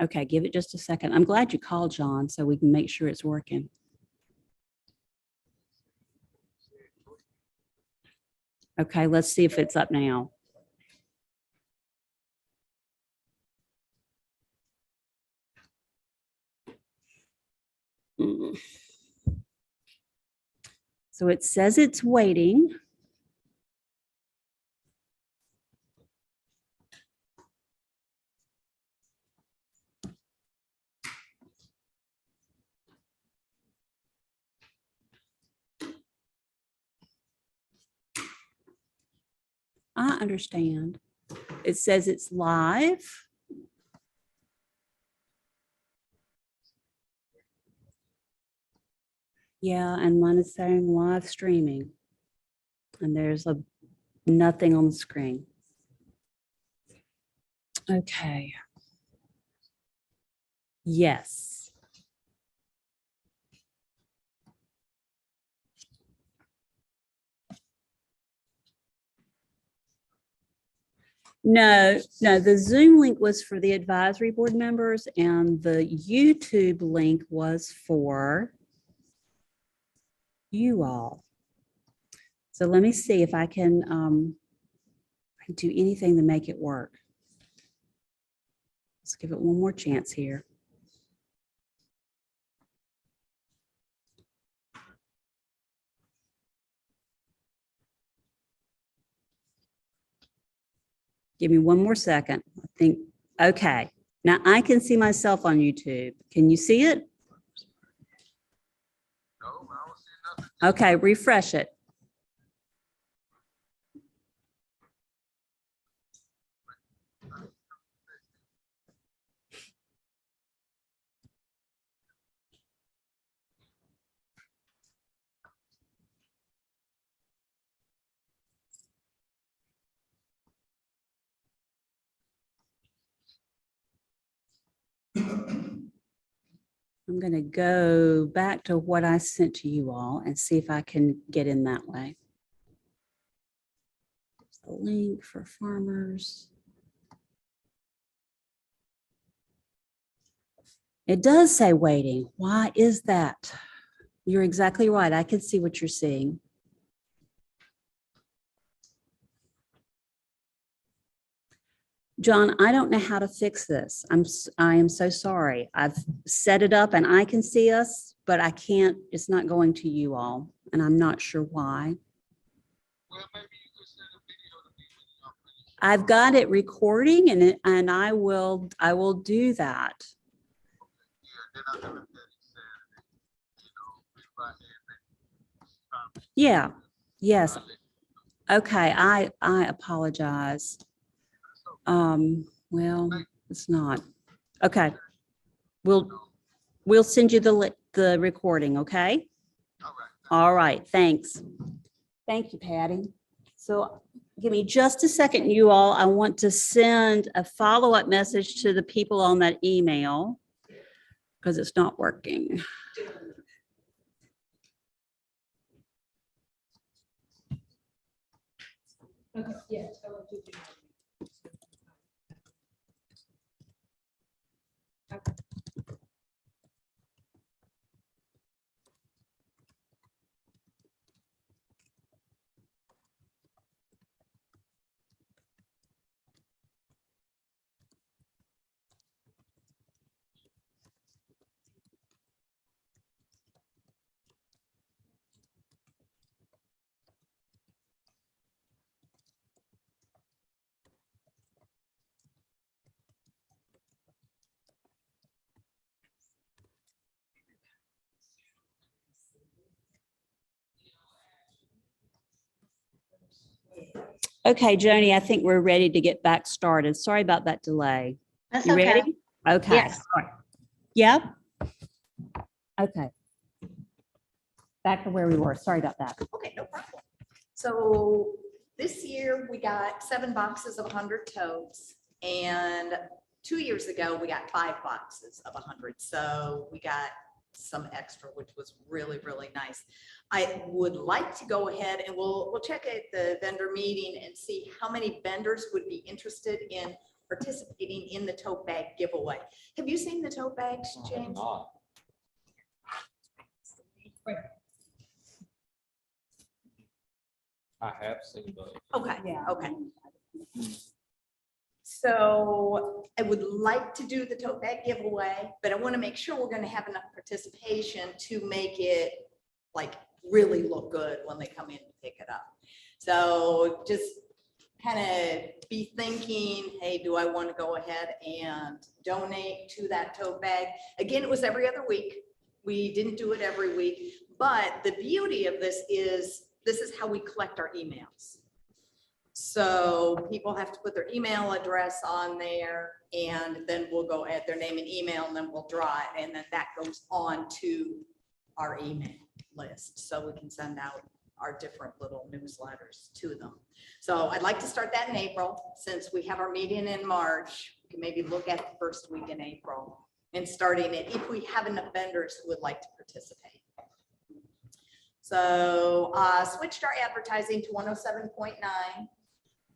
Okay, give it just a second. I'm glad you called, John, so we can make sure it's working. Okay, let's see if it's up now. Mm. So it says it's waiting. I understand. It says it's live. Yeah, and mine is saying live streaming. And there's nothing on the screen. Okay. Yes. No, the Zoom link was for the advisory board members and the YouTube link was for you all. So let me see if I can do anything to make it work. Let's give it one more chance here. Give me one more second. I think, okay. Now I can see myself on YouTube. Can you see it? No, I don't see nothing. Okay, refresh it. I'm going to go back to what I sent to you all and see if I can get in that way. There's the link for farmers. It does say waiting. Why is that? You're exactly right. I can see what you're seeing. John, I don't know how to fix this. I am so sorry. I've set it up and I can see us, but I can't, it's not going to you all. And I'm not sure why. Well, maybe you could send a video to me when you're finished. I've got it recording and I will do that. Yeah, then I can look at it Saturday. You know, if I had maybe. Yeah. Yes. I'll let you Okay. I apologize. Well, it's not. Okay. We'll send you the recording. Okay. know. All right. All right. Thanks. Thank you, Patty. So give me just a second, you all. I want to send a follow-up message to the people on that email because it's not working. Okay, yeah, tell them to do that. Okay, Joni, I think we're ready to get back started. Sorry about that delay. That's You okay. ready? Okay. Yes. Yep. Okay. Back to where we were. Sorry about that. Okay, no problem. So this year we got 7 boxes of 100 totes, and 2 years ago we got 5 boxes of 100. So we got some extra, which was really, really nice. I would like to go ahead and we'll check at the vendor meeting and see how many vendors would be interested in participating in the tote bag giveaway. Have you seen the tote bags, I have James? not. I have seen those. Okay, Yeah. okay. So I would like to do the tote bag giveaway, but I want to make sure we're going to have enough participation to make it like really look good when they come in to pick it up. So just kind of be thinking, hey, do I want to go ahead and donate to that tote bag? Again, it was every other week. We didn't do it every week, but the beauty of this is how we collect our emails. So people have to put their email address on there, and then we'll go add their name and email, and then we'll draw it, and then that goes on to our email list. So we can send out our different little newsletters to them. So I'd like to start that in April, since we have our meeting in March. We can maybe look at the first week in April and starting it, if we have enough vendors who would like to participate. So switched our advertising to 107.9.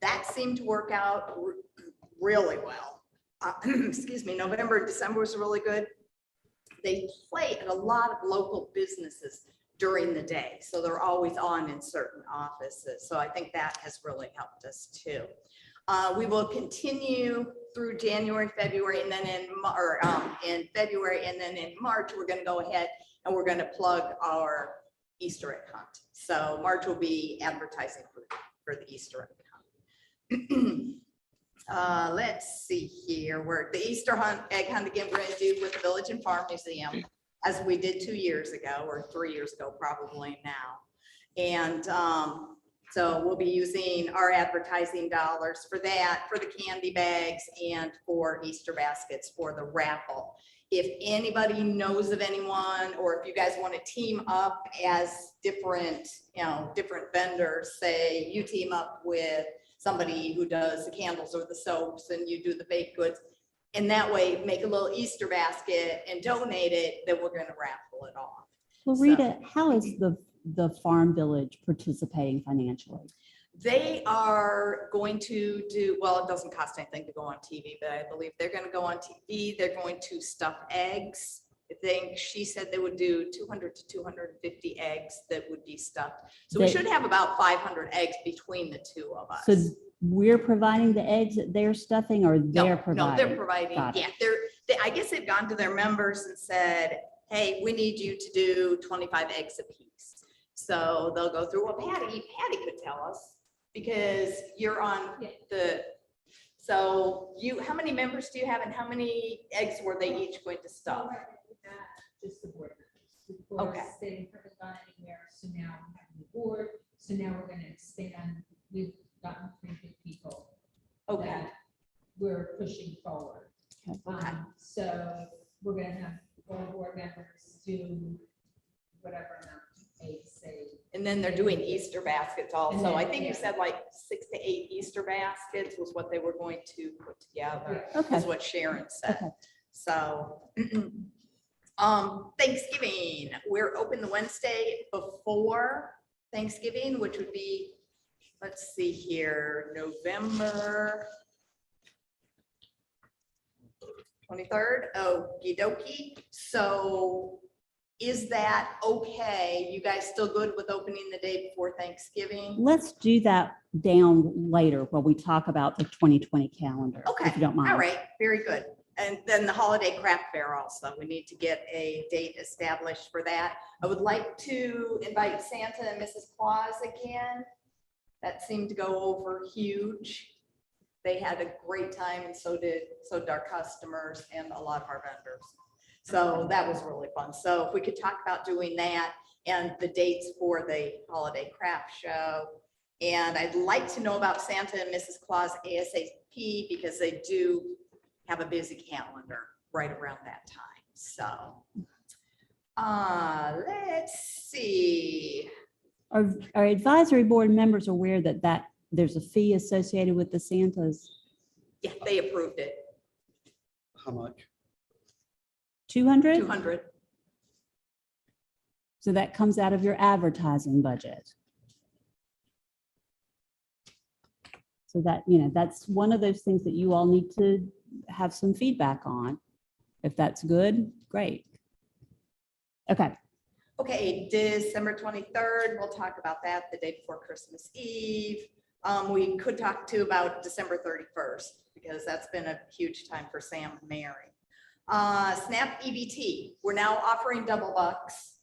That seemed to work out really well. Excuse me, November, December was really good. They play at a lot of local businesses during the day, so they're always on in certain offices. So I think that has really helped us too. We will continue through January, February, and then in February, and then in March, we're going to go ahead and we're going to plug our Easter egg hunt. So March will be advertising for the Easter egg hunt. Let's see here, where the Easter egg hunt again, we're going to do with the Village and Farm Museum, as we did 2 years ago, or 3 years ago, probably now. And so we'll be using our advertising dollars for that, for the candy bags, and for Easter baskets for the raffle. If anybody knows of anyone, or if you guys want to team up as different, different vendors, say you team up with somebody who does the candles or the soaps, and you do the baked goods, and that way make a little Easter basket and donate it, then we're going to raffle it off. Well, Rita, how is the Farm Village participating financially? They are going to do, well, it doesn't cost anything to go on TV, but I believe they're going to go on TV. They're going to stuff eggs. I think she said they would do 200 to 250 eggs that would be stuffed. So we They- should have about 500 eggs between the two of us. So we're providing the eggs that they're stuffing, or they're No, providing? they're providing, Got it. yeah, I guess they've gone to their members and said, hey, we need you to do 25 eggs a piece. So they'll go through, well, Patty could tell us, because you're on so how many members do you have, and how many eggs were they each going to stuff? Just the board members. The board Okay. They haven't gone anywhere, so now we have the board, so now we're gonna expand. We've gotten 3 good people Okay, that we're pushing forward. okay. So we're gonna have all board members do whatever amount they say. And then they're doing Easter baskets And also. then, I think you yeah. said like 6 to 8 Easter baskets was what they were going to put together, Okay. is what Sharon said. Okay. So, Thanksgiving, we're open the Wednesday before Thanksgiving, which would be, let's see here, November 23rd. Okie dokie. So is that okay? You guys still good with opening the day before Thanksgiving? Let's do that down later when we talk about the 2020 calendar. Okay, If you don't mind. All right, very good. And then the holiday craft fair also, we need to get a date established for that. I would like to invite Santa and Mrs. Claus again. That seemed to go over huge. They had a great time, and so did our customers and a lot of our vendors. So that was really fun. So if we could talk about doing that, and the dates for the holiday craft show. And I'd like to know about Santa and Mrs. Claus ASAP, because they do have a busy calendar right around that time. So let's see. Our advisory board members aware that there's a fee associated with the Santas? Yeah, they approved it. How much? 200? 200. So that comes out of your advertising budget. So that, that's one of those things that you all need to have some feedback on. If that's good, great. Okay, Okay, December 23rd, we'll talk about that the day before Christmas Eve. We could talk too about December 31st, because that's been a huge time for Sam and Mary. SNAP EBT, we're now offering double bucks.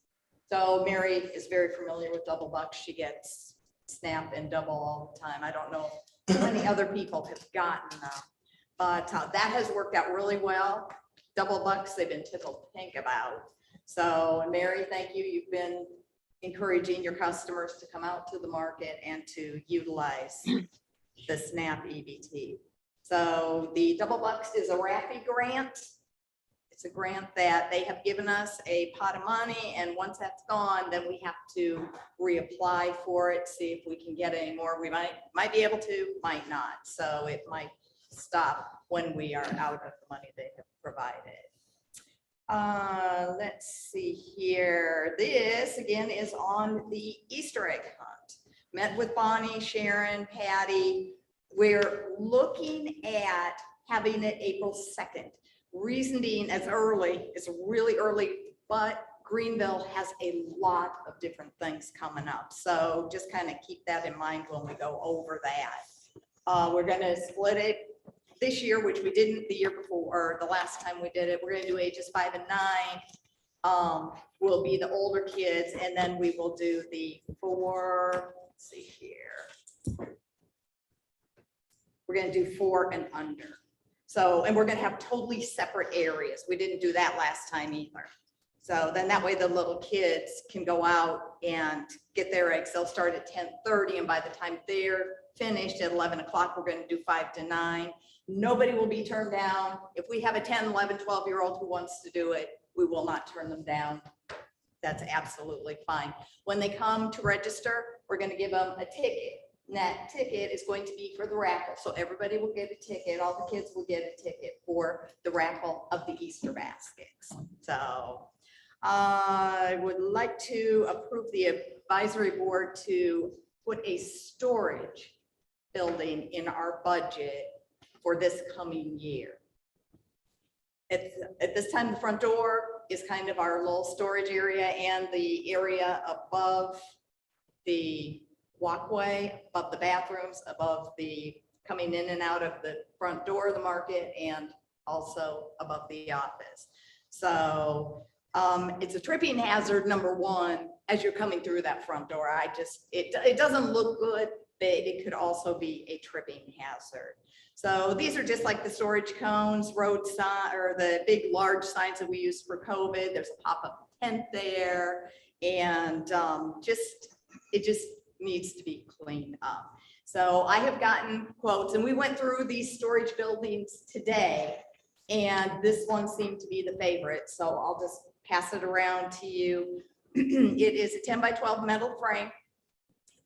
So Mary is very familiar with double bucks. She gets SNAP and double all the time. I don't know how many other people have gotten them, but that has worked out really well. Double bucks, they've been tickled pink about. So Mary, thank you. You've been encouraging your customers to come out to the market and to utilize the SNAP EBT. So the double bucks is a RAFI grant. It's a grant that they have given us a pot of money, and once that's gone, then we have to reapply for it, see if we can get any more. We might be able to, might not. So it might stop when we are out of the money they have provided. Let's see here. This again is on the Easter egg hunt. Met with Bonnie, Sharon, Patty. We're looking at having it April 2nd. Reason being, as early, it's really early, but Greenville has a lot of different things coming up. So just kind of keep that in mind when we go over that. We're gonna split it this year, which we didn't the year before, or the last time we did it. We're gonna do ages 5 and 9. Will be the older kids, and then we will do the 4, let's see here. We're gonna do 4 and under. So, and we're gonna have totally separate areas. We didn't do that last time either. So then that way the little kids can go out and get their eggs. They'll start at 10:30, and by the time they're finished at 11 o'clock, we're gonna do 5 to 9. Nobody will be turned down. If we have a 10, 11, 12-year-old who wants to do it, we will not turn them down. That's absolutely fine. When they come to register, we're gonna give them a ticket. And that ticket is going to be for the raffle. So everybody will get a ticket. All the kids will get a ticket for the raffle of the Easter baskets. So I would like to approve the advisory board to put a storage building in our budget for this coming year. At this time, the front door is kind of our little storage area, and the area above the walkway, above the bathrooms, above the coming in and out of the front door of the market, and also above the office. So it's a tripping hazard, number one, as you're coming through that front door. It doesn't look good, but it could also be a tripping hazard. So these are just like the storage cones, road sign, or the big large signs that we use for COVID. There's a pop-up tent there, and it just needs to be cleaned up. So I have gotten quotes, and we went through these storage buildings today, and this one seemed to be the favorite. So I'll just pass it around to you. It is a 10 by 12 metal frame.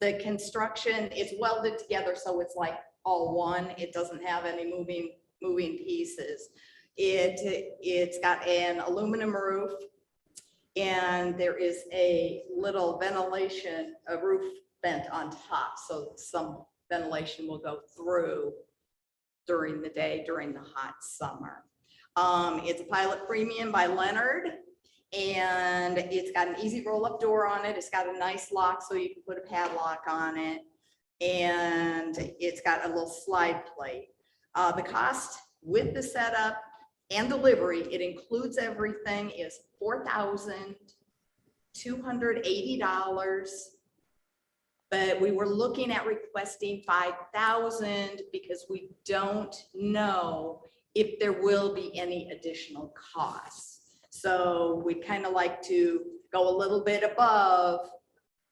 The construction is welded together, so it's like all one. It doesn't have any moving pieces. It's got an aluminum roof, and there is a little ventilation, a roof vent on top, so some ventilation will go through during the day, during the hot summer. It's a Pilot Premium by Leonard, and it's got an easy roll-up door on it. It's got a nice lock, so you can put a padlock on it, and it's got a little slide plate. The cost with the setup and delivery, it includes everything, is $4,280. But we were looking at requesting $5,000 because we don't know if there will be any additional costs. So we kind of like to go a little bit above,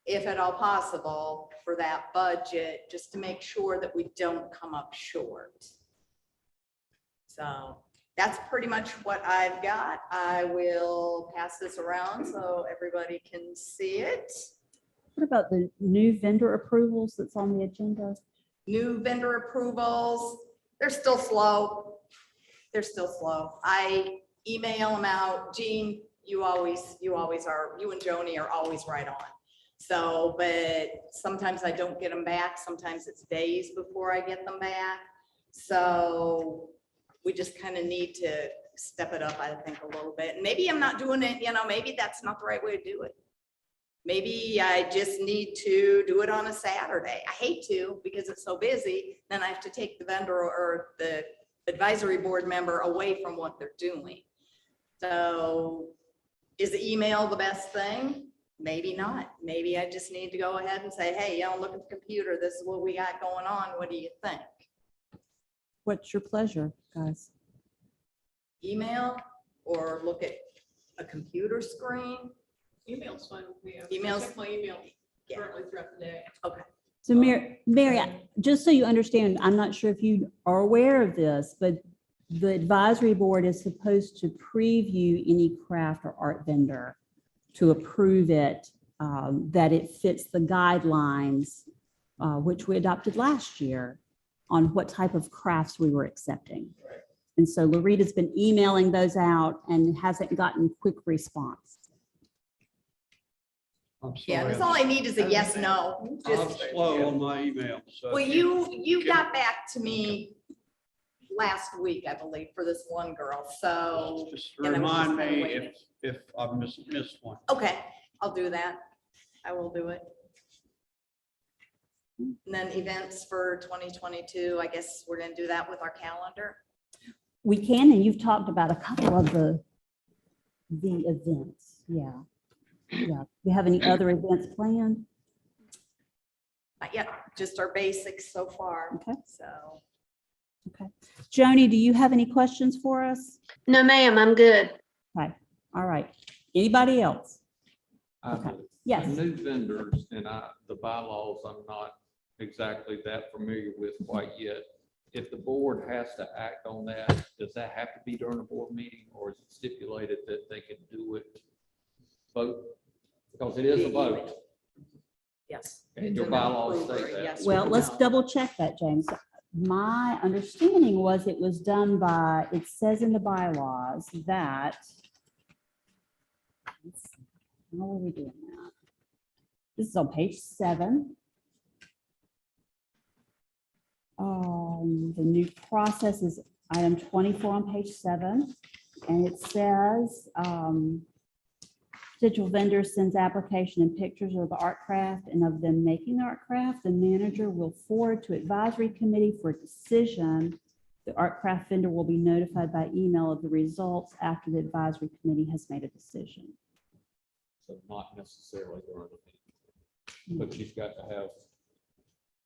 if at all possible, for that budget, just to make sure that we don't come up short. So that's pretty much what I've got. I will pass this around so everybody can see it. What about the new vendor approvals that's on the agenda? New vendor approvals, they're still slow. They're still slow. I email them out. Jean, you and Joni are always right on. So, but sometimes I don't get them back. Sometimes it's days before I get them back. So we just kind of need to step it up, I think, a little bit. And maybe I'm not doing it, maybe that's not the right way to do it. Maybe I just need to do it on a Saturday. I hate to because it's so busy. Then I have to take the vendor or the advisory board member away from what they're doing. So is the email the best thing? Maybe not. Maybe I just need to go ahead and say, hey, look at the computer. This is what we got going on. What do you think? What's your pleasure, guys? Email or look at a computer screen? Email's fine with me. Emails- I check my email Yeah. currently throughout the day. Okay. So Mary, just so you understand, I'm not sure if you are aware of this, but the advisory board is supposed to preview any craft or art vendor to approve it, that it fits the guidelines, which we adopted last year on what type of crafts we were accepting. And so Lorita's been emailing those out and hasn't gotten quick response. I'm Yeah, sorry. that's all I need is a yes, no. I'm Just, slow on my email, so. well, you got back to me last week, I believe, for this one girl. So, Just and I was just remind kinda me waiting. if I missed one. Okay, I'll do that. I will do it. And then events for 2022, I guess we're gonna do that with our calendar. We can, and you've talked about a couple of the events, yeah. Yeah, do you have any other events planned? Not yet, just our basics so far. Okay. So, Joni, do you have any questions for us? No, ma'am, I'm good. Okay, all right. Anybody else? I Okay. do. Yes. The new vendors and the bylaws, I'm not exactly that familiar with quite yet. If the board has to act on that, does that have to be during a board meeting or is it stipulated that they can do it vote? Because it is a vote yes. and your It's an bylaws approver, state that. yes or Well, let's no. double check that, James. My understanding was it was done by, it says in the bylaws that, let's see, how are we doing that? This is on page 7. The new process is item 24 on page 7. And it says, potential vendor sends application and pictures of the art craft and of them making the art craft. The manager will forward to advisory committee for decision. The art craft vendor will be notified by email of the results after the advisory committee has made a decision. So not necessarily during the meeting, but she's got to have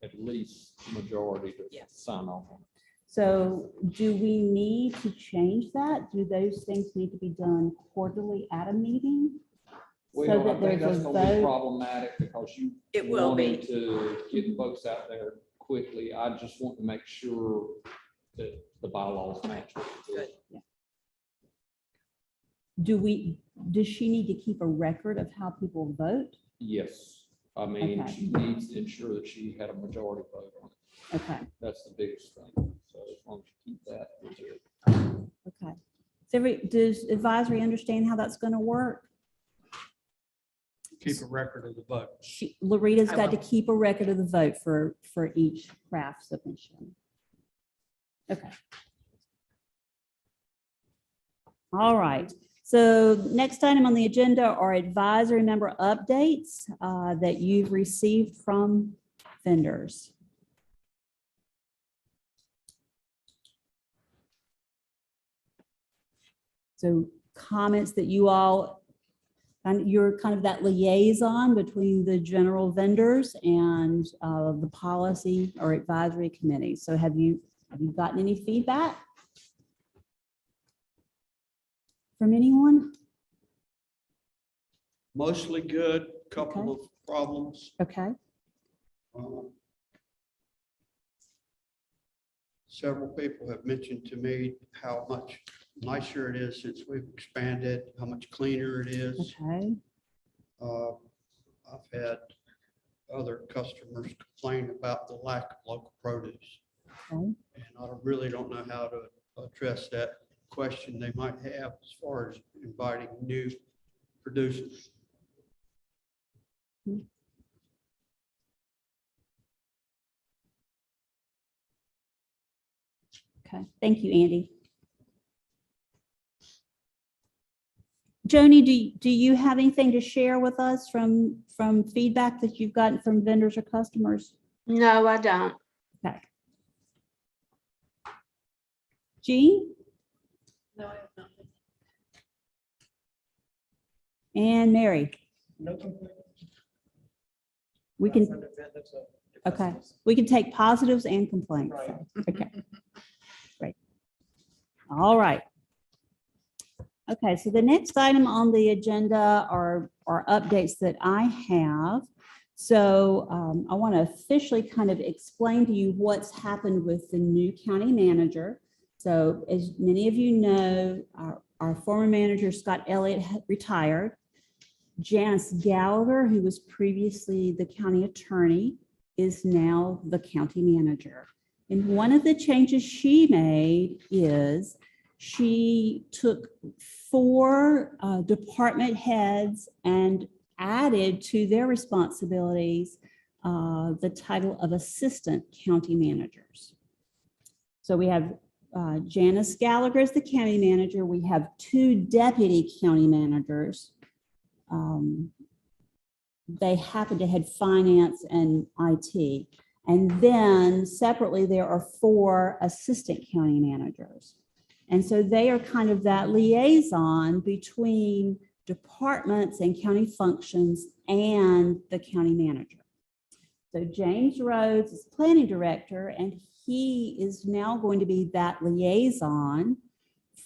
at least majority to Yes. sign off on it. So do we need to change that? Do those things need to be done quarterly at a meeting? So Well, I that think there's that's a gonna be vote? problematic because you It will wanted be. to get folks out there quickly. I just want to make sure that the bylaws match. what we do. Good. Does she need to keep a record of how people vote? Yes, I mean, Okay. she needs to ensure that she had a majority vote on it. Okay, That's the biggest thing. So as long as you keep that, we're good. okay. Does advisory understand how that's going to work? Keep a record of the vote. Lorita's I got to will. keep a record of the vote for each craft submission. Okay. All right. So next item on the agenda are advisory member updates that you've received from vendors. So comments that you all, and you're kind of that liaison between the general vendors and the policy or advisory committee. So have you gotten any feedback from anyone? Mostly good, couple of problems. Okay, Several people have mentioned to me how much nicer it is since we've expanded, how much cleaner it is. okay, I've had other customers complain about the lack of local produce. okay. And I really don't know how to address that question they might have as far as inviting new producers. Okay, thank you, Andy. Joni, do you have anything to share with us from feedback that you've gotten from vendors or customers? No, I don't. Okay. Jean No, I have nothing. and Mary? No complaint. We can, okay, we can take positives and complaints. Right. Okay, great. All right. Okay, so the next item on the agenda are updates that I have. So I want to officially kind of explain to you what's happened with the new county manager. So as many of you know, our former manager, Scott Elliott, retired. Janice Gallagher, who was previously the county attorney, is now the county manager. And one of the changes she made is she took 4 department heads and added to their responsibilities the title of assistant county managers. So we have Janice Gallagher as the county manager. We have 2 deputy county managers. They happen to head finance and IT. And then separately, there are 4 assistant county managers. And so they are kind of that liaison between departments and county functions and the county manager. So James Rhodes is planning director, and he is now going to be that liaison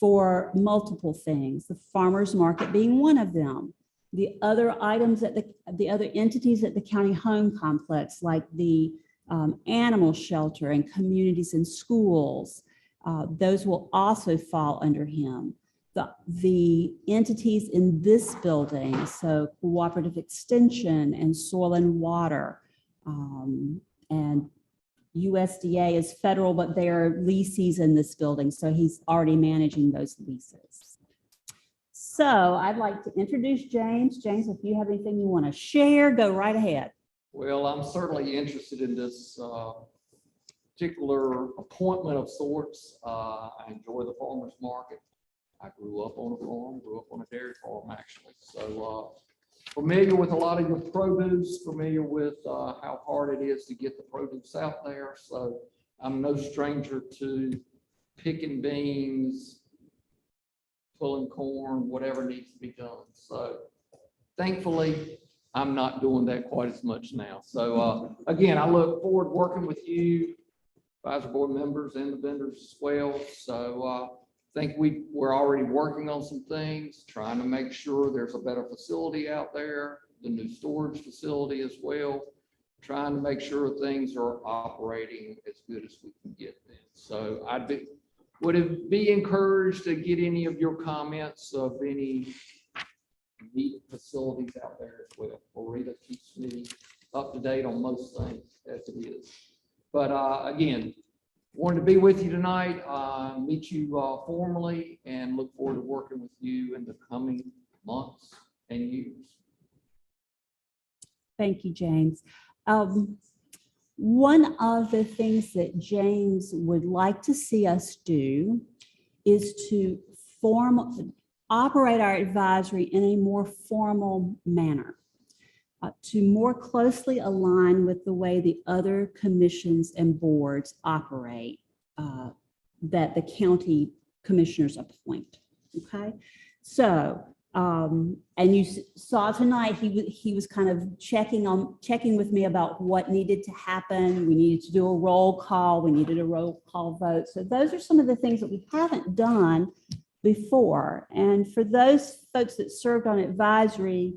for multiple things, the farmers market being one of them. The other items at the other entities at the county home complex, like the animal shelter and communities and schools, those will also fall under him. The entities in this building, so cooperative extension and soil and water, and USDA is federal, but there are leases in this building, so he's already managing those leases. So I'd like to introduce James. James, if you have anything you want to share, go right ahead. Well, I'm certainly interested in this particular appointment of sorts. I enjoy the farmer's market. I grew up on a farm, grew up on a dairy farm, actually. So familiar with a lot of your produce, familiar with how hard it is to get the produce out there. So I'm no stranger to picking beans, pulling corn, whatever needs to be done. So thankfully, I'm not doing that quite as much now. So again, I look forward to working with you, advisory board members and the vendors as well. So I think we're already working on some things, trying to make sure there's a better facility out there, the new storage facility as well, trying to make sure things are operating as good as we can get them. So would be encouraged to get any of your comments of any neat facilities out there as well. Rita keeps me up to date on most things as it is. But again, wanted to be with you tonight, meet you formally, and look forward to working with you in the coming months and years. Thank you, James. One of the things that James would like to see us do is to operate our advisory in a more formal manner, to more closely align with the way the other commissions and boards operate that the county commissioners appoint. Okay, so and you saw tonight he was kind of checking with me about what needed to happen. We needed to do a roll call. We needed a roll call vote. So those are some of the things that we haven't done before. And for those folks that served on advisory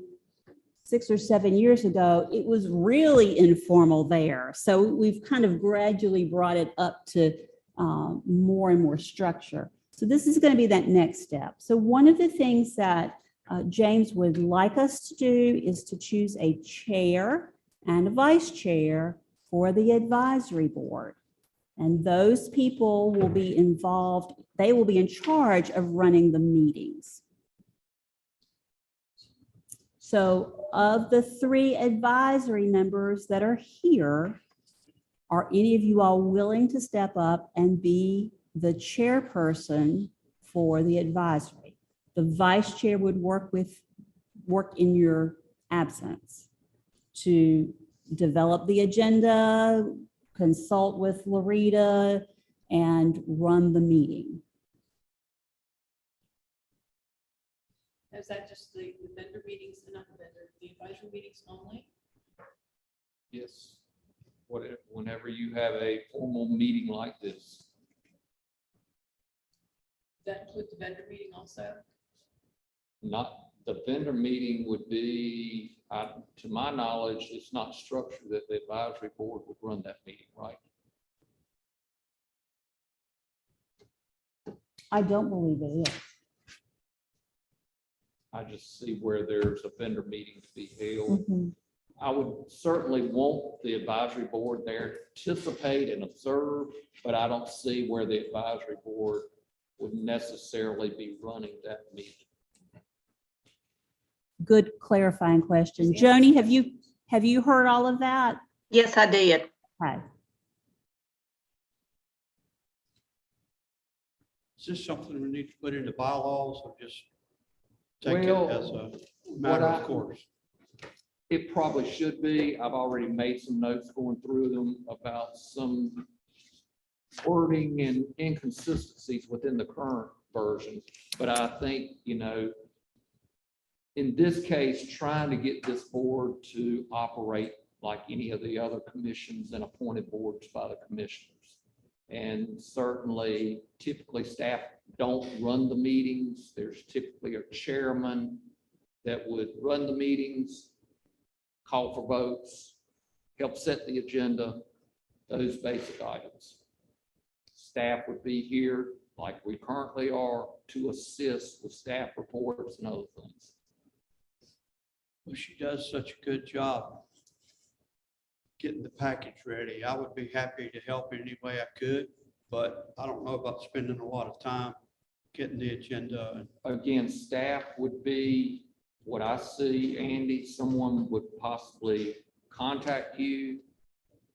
6 or 7 years ago, it was really informal there. So we've kind of gradually brought it up to more and more structure. So this is going to be that next step. So one of the things that James would like us to do is to choose a chair and a vice chair for the advisory board. And those people will be involved. They will be in charge of running the meetings. So of the 3 advisory members that are here, are any of you all willing to step up and be the chairperson for the advisory. The vice chair would work in your absence to develop the agenda, consult with Larita, and run the meeting. Is that just the vendor meetings, not the vendor, the advisory meetings only? Yes. Whenever you have a formal meeting like this, That include the vendor meeting also? not, the vendor meeting would be, to my knowledge, it's not structured that the advisory board would run that meeting, right? I don't believe it is. I just see where there's a vendor meeting to be held. Mhm. I would certainly want the advisory board there to participate and observe, but I don't see where the advisory board would necessarily be running that meeting. Good clarifying question. Joni, have you heard all of that? Yes, I did. Okay. Is this something we need to put into bylaws or just take it Well, as a matter what of I- course? It probably should be. I've already made some notes going through them about some wording and inconsistencies within the current version. But I think, in this case, trying to get this board to operate like any of the other commissions and appointed boards by the commissioners. And certainly, typically, staff don't run the meetings. There's typically a chairman that would run the meetings, call for votes, help set the agenda, those basic items. Staff would be here, like we currently are, to assist with staff reports and other things. Well, she does such a good job getting the package ready. I would be happy to help in any way I could, but I don't know about spending a lot of time getting the agenda. Again, staff would be, what I see, Andy, someone would possibly contact you.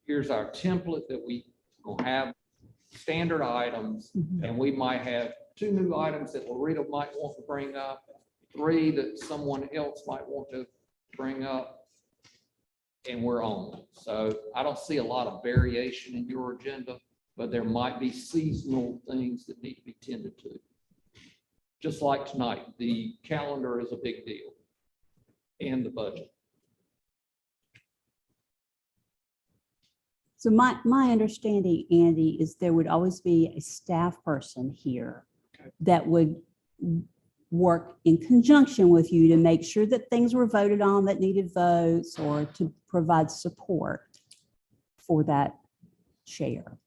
Here's our template that we will have standard items, Mhm. and we might have 2 new items that Larita might want to bring up, 3 that someone else might want to bring up, and we're on. So I don't see a lot of variation in your agenda, but there might be seasonal things that need to be tended to. Just like tonight, the calendar is a big deal, and the budget. So my understanding, Andy, is there would always be a staff person here Okay. that would work in conjunction with you to make sure that things were voted on that needed votes or to provide support for that chair.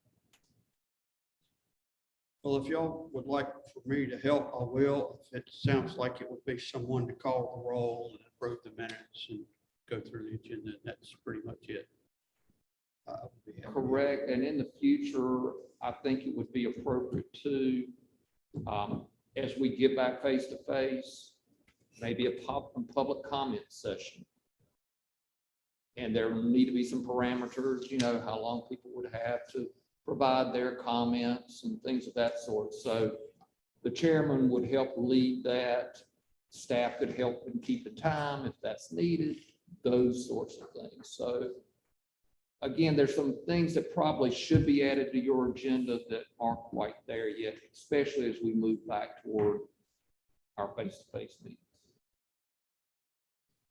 Well, if y'all would like for me to help, I will. If it sounds like it would be someone to call the roll and approve the minutes and go through the agenda, that's pretty much it. I would be happy. Correct, and in the future, I think it would be appropriate to, as we get back face to face, maybe a public comment session. And there need to be some parameters, how long people would have to provide their comments and things of that sort. So the chairman would help lead that. Staff could help and keep the time if that's needed, those sorts of things. So again, there's some things that probably should be added to your agenda that aren't quite there yet, especially as we move back toward our face-to-face meetings.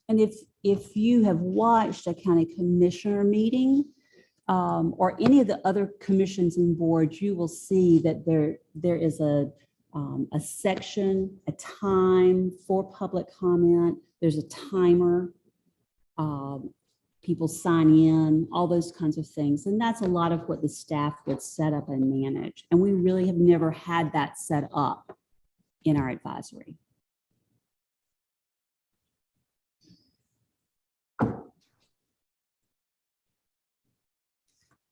And if you have watched a county commissioner meeting or any of the other commissions and boards, you will see that there is a section, a time for public comment. There's a timer. People sign in, all those kinds of things. And that's a lot of what the staff would set up and manage. And we really have never had that set up in our advisory.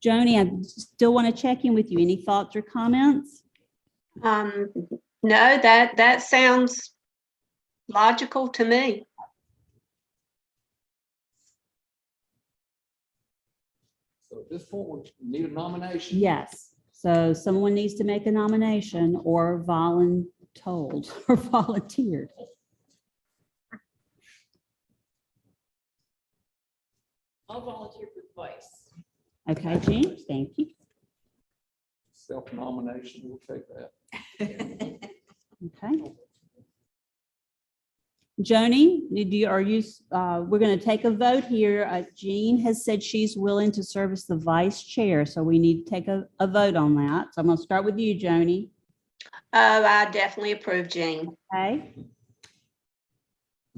Joni, I still want to check in with you. Any thoughts or comments? No, that sounds logical to me. So at this point, we need a nomination. Yes. So someone needs to make a nomination or voluntold or volunteered. I'll volunteer for vice. Okay, Jean, thank you. Self-nomination, we'll take that. Okay. Joni, we're going to take a vote here. Jean has said she's willing to serve as the vice chair, so we need to take a vote on that. So I'm going to start with you, Joni. Oh, I definitely approve, Jean. Okay.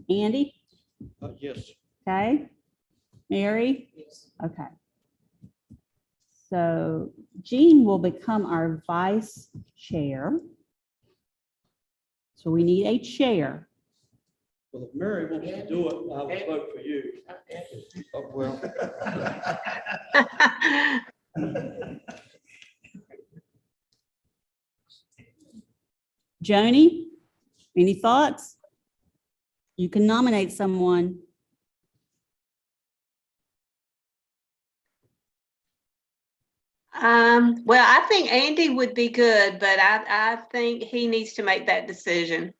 Andy? Yes. Okay. Mary? Yes. Okay. So Jean will become our vice chair. So we need a chair. Well, if Mary wants to do it, I will vote for you. Oh, well. Joni, any thoughts? You can nominate someone. Well, I think Andy would be good, but I think he needs to make that decision.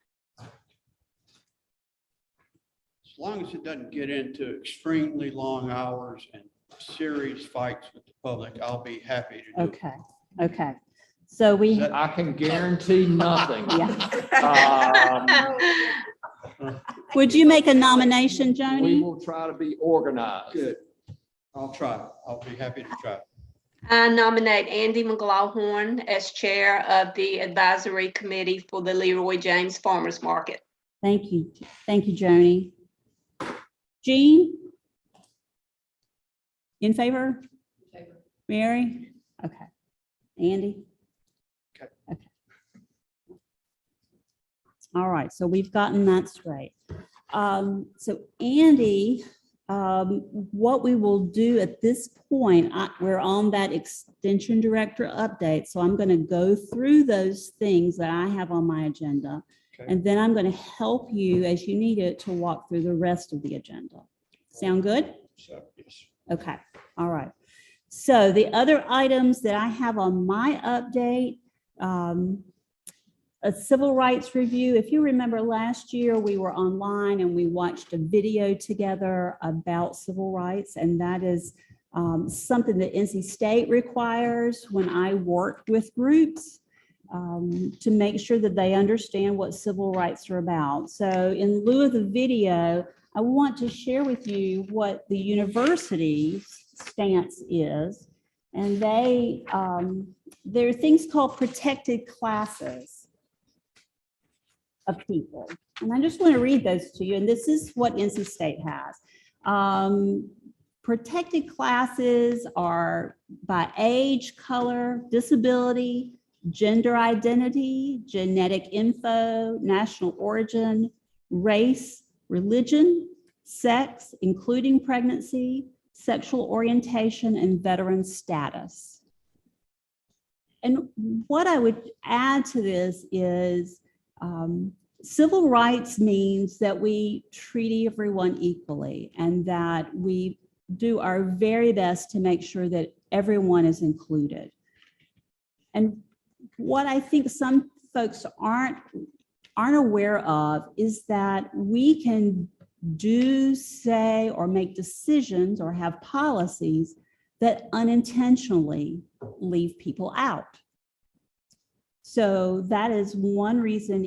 As long as it doesn't get into extremely long hours and serious fights with the public, I'll be happy to do it. Okay, okay. So we, Is that- I can guarantee nothing. yeah. Um, Would you make a nomination, We Joni? will try to be organized. Good. I'll try. I'll be happy to try. I nominate Andy McLaughlin as chair of the advisory committee for the Leroy James Farmers Market. Thank you. Thank you, Joni. Jean? In favor? Favor. Mary? Okay. Andy? Okay. Okay. All right, so we've gotten that straight. So Andy, what we will do at this point, we're on that extension director update. So I'm going to go through those things that I have on my agenda. Okay. And then I'm going to help you as you need it to walk through the rest of the agenda. Sound good? So, yes. Okay, all right. So the other items that I have on my update, a civil rights review. If you remember last year, we were online and we watched a video together about civil rights, and that is something that NC State requires when I work with groups to make sure that they understand what civil rights are about. So in lieu of the video, I want to share with you what the university's stance is. And there are things called protected classes of people. And I just want to read those to you. And this is what NC State has. Protected classes are by age, color, disability, gender identity, genetic info, national origin, race, religion, sex, including pregnancy, sexual orientation, and veteran status. And what I would add to this is civil rights means that we treat everyone equally and that we do our very best to make sure that everyone is included. And what I think some folks aren't aware of is that we can do, say, or make decisions or have policies that unintentionally leave people out. So that is one reason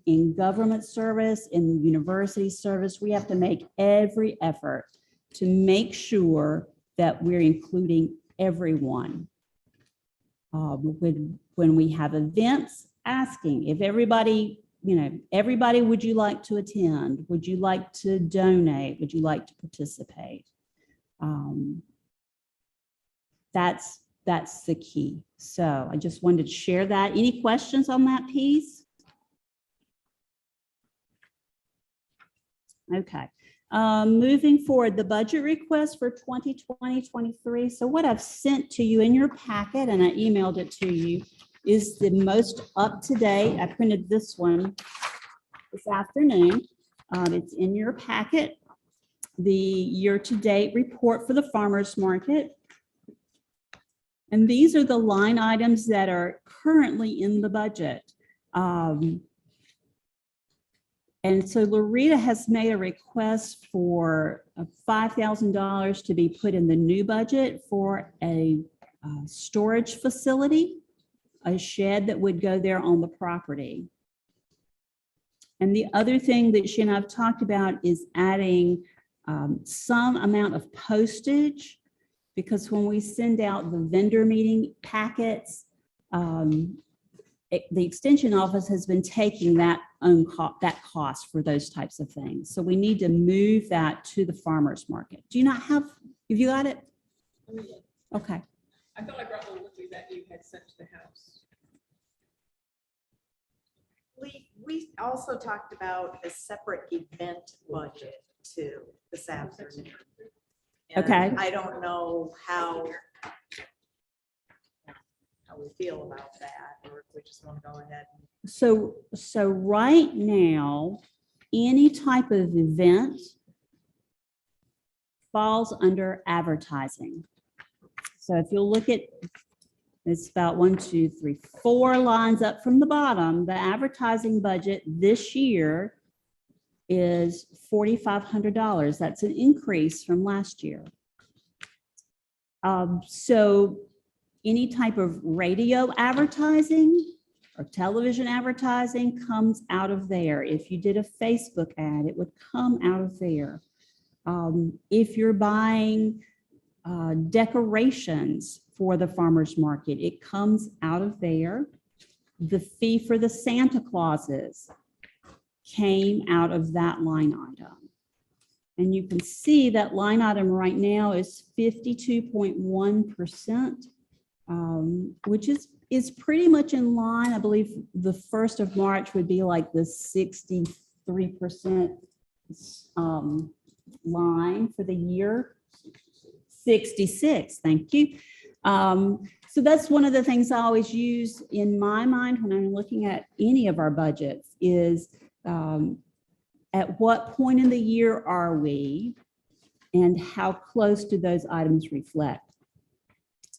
in government service, in university service, we have to make every effort to make sure that we're including everyone. When we have events, asking if everybody, everybody, would you like to attend? Would you like to donate? Would you like to participate? That's the key. So I just wanted to share that. Any questions on that piece? Okay. Moving forward, the budget request for 2020-23. So what I've sent to you in your packet, and I emailed it to you, is the most up-to-date. I printed this one this afternoon. It's in your packet. The year-to-date report for the farmers market. And these are the line items that are currently in the budget. And so Loretta has made a request for $5,000 to be put in the new budget for a storage facility, a shed that would go there on the property. And the other thing that she and I've talked about is adding some amount of postage, because when we send out the vendor meeting packets, the extension office has been taking that that cost for those types of things. So we need to move that to the farmer's market. Do you not have you got it? Okay. I thought I brought one with me that you had sent to the house. We also talked about a separate event budget too this afternoon. And Okay. I don't know how we feel about that, or if we just want to go ahead. So right now, any type of event falls under advertising. So if you'll look at, it's about 1, 2, 3, 4 lines up from the bottom, the advertising budget this year is $4,500. That's an increase from last year. So any type of radio advertising or television advertising comes out of there. If you did a Facebook ad, it would come out of there. If you're buying decorations for the farmer's market, it comes out of there. The fee for the Santa Clauses came out of that line item. And you can see that line item right now is 52.1%, which is pretty much in line. I believe the 1st of March would be like the 63% line for the year. 66, thank you. So that's one of the things I always use in my mind when I'm looking at any of our budgets is at what point in the year are we and how close do those items reflect?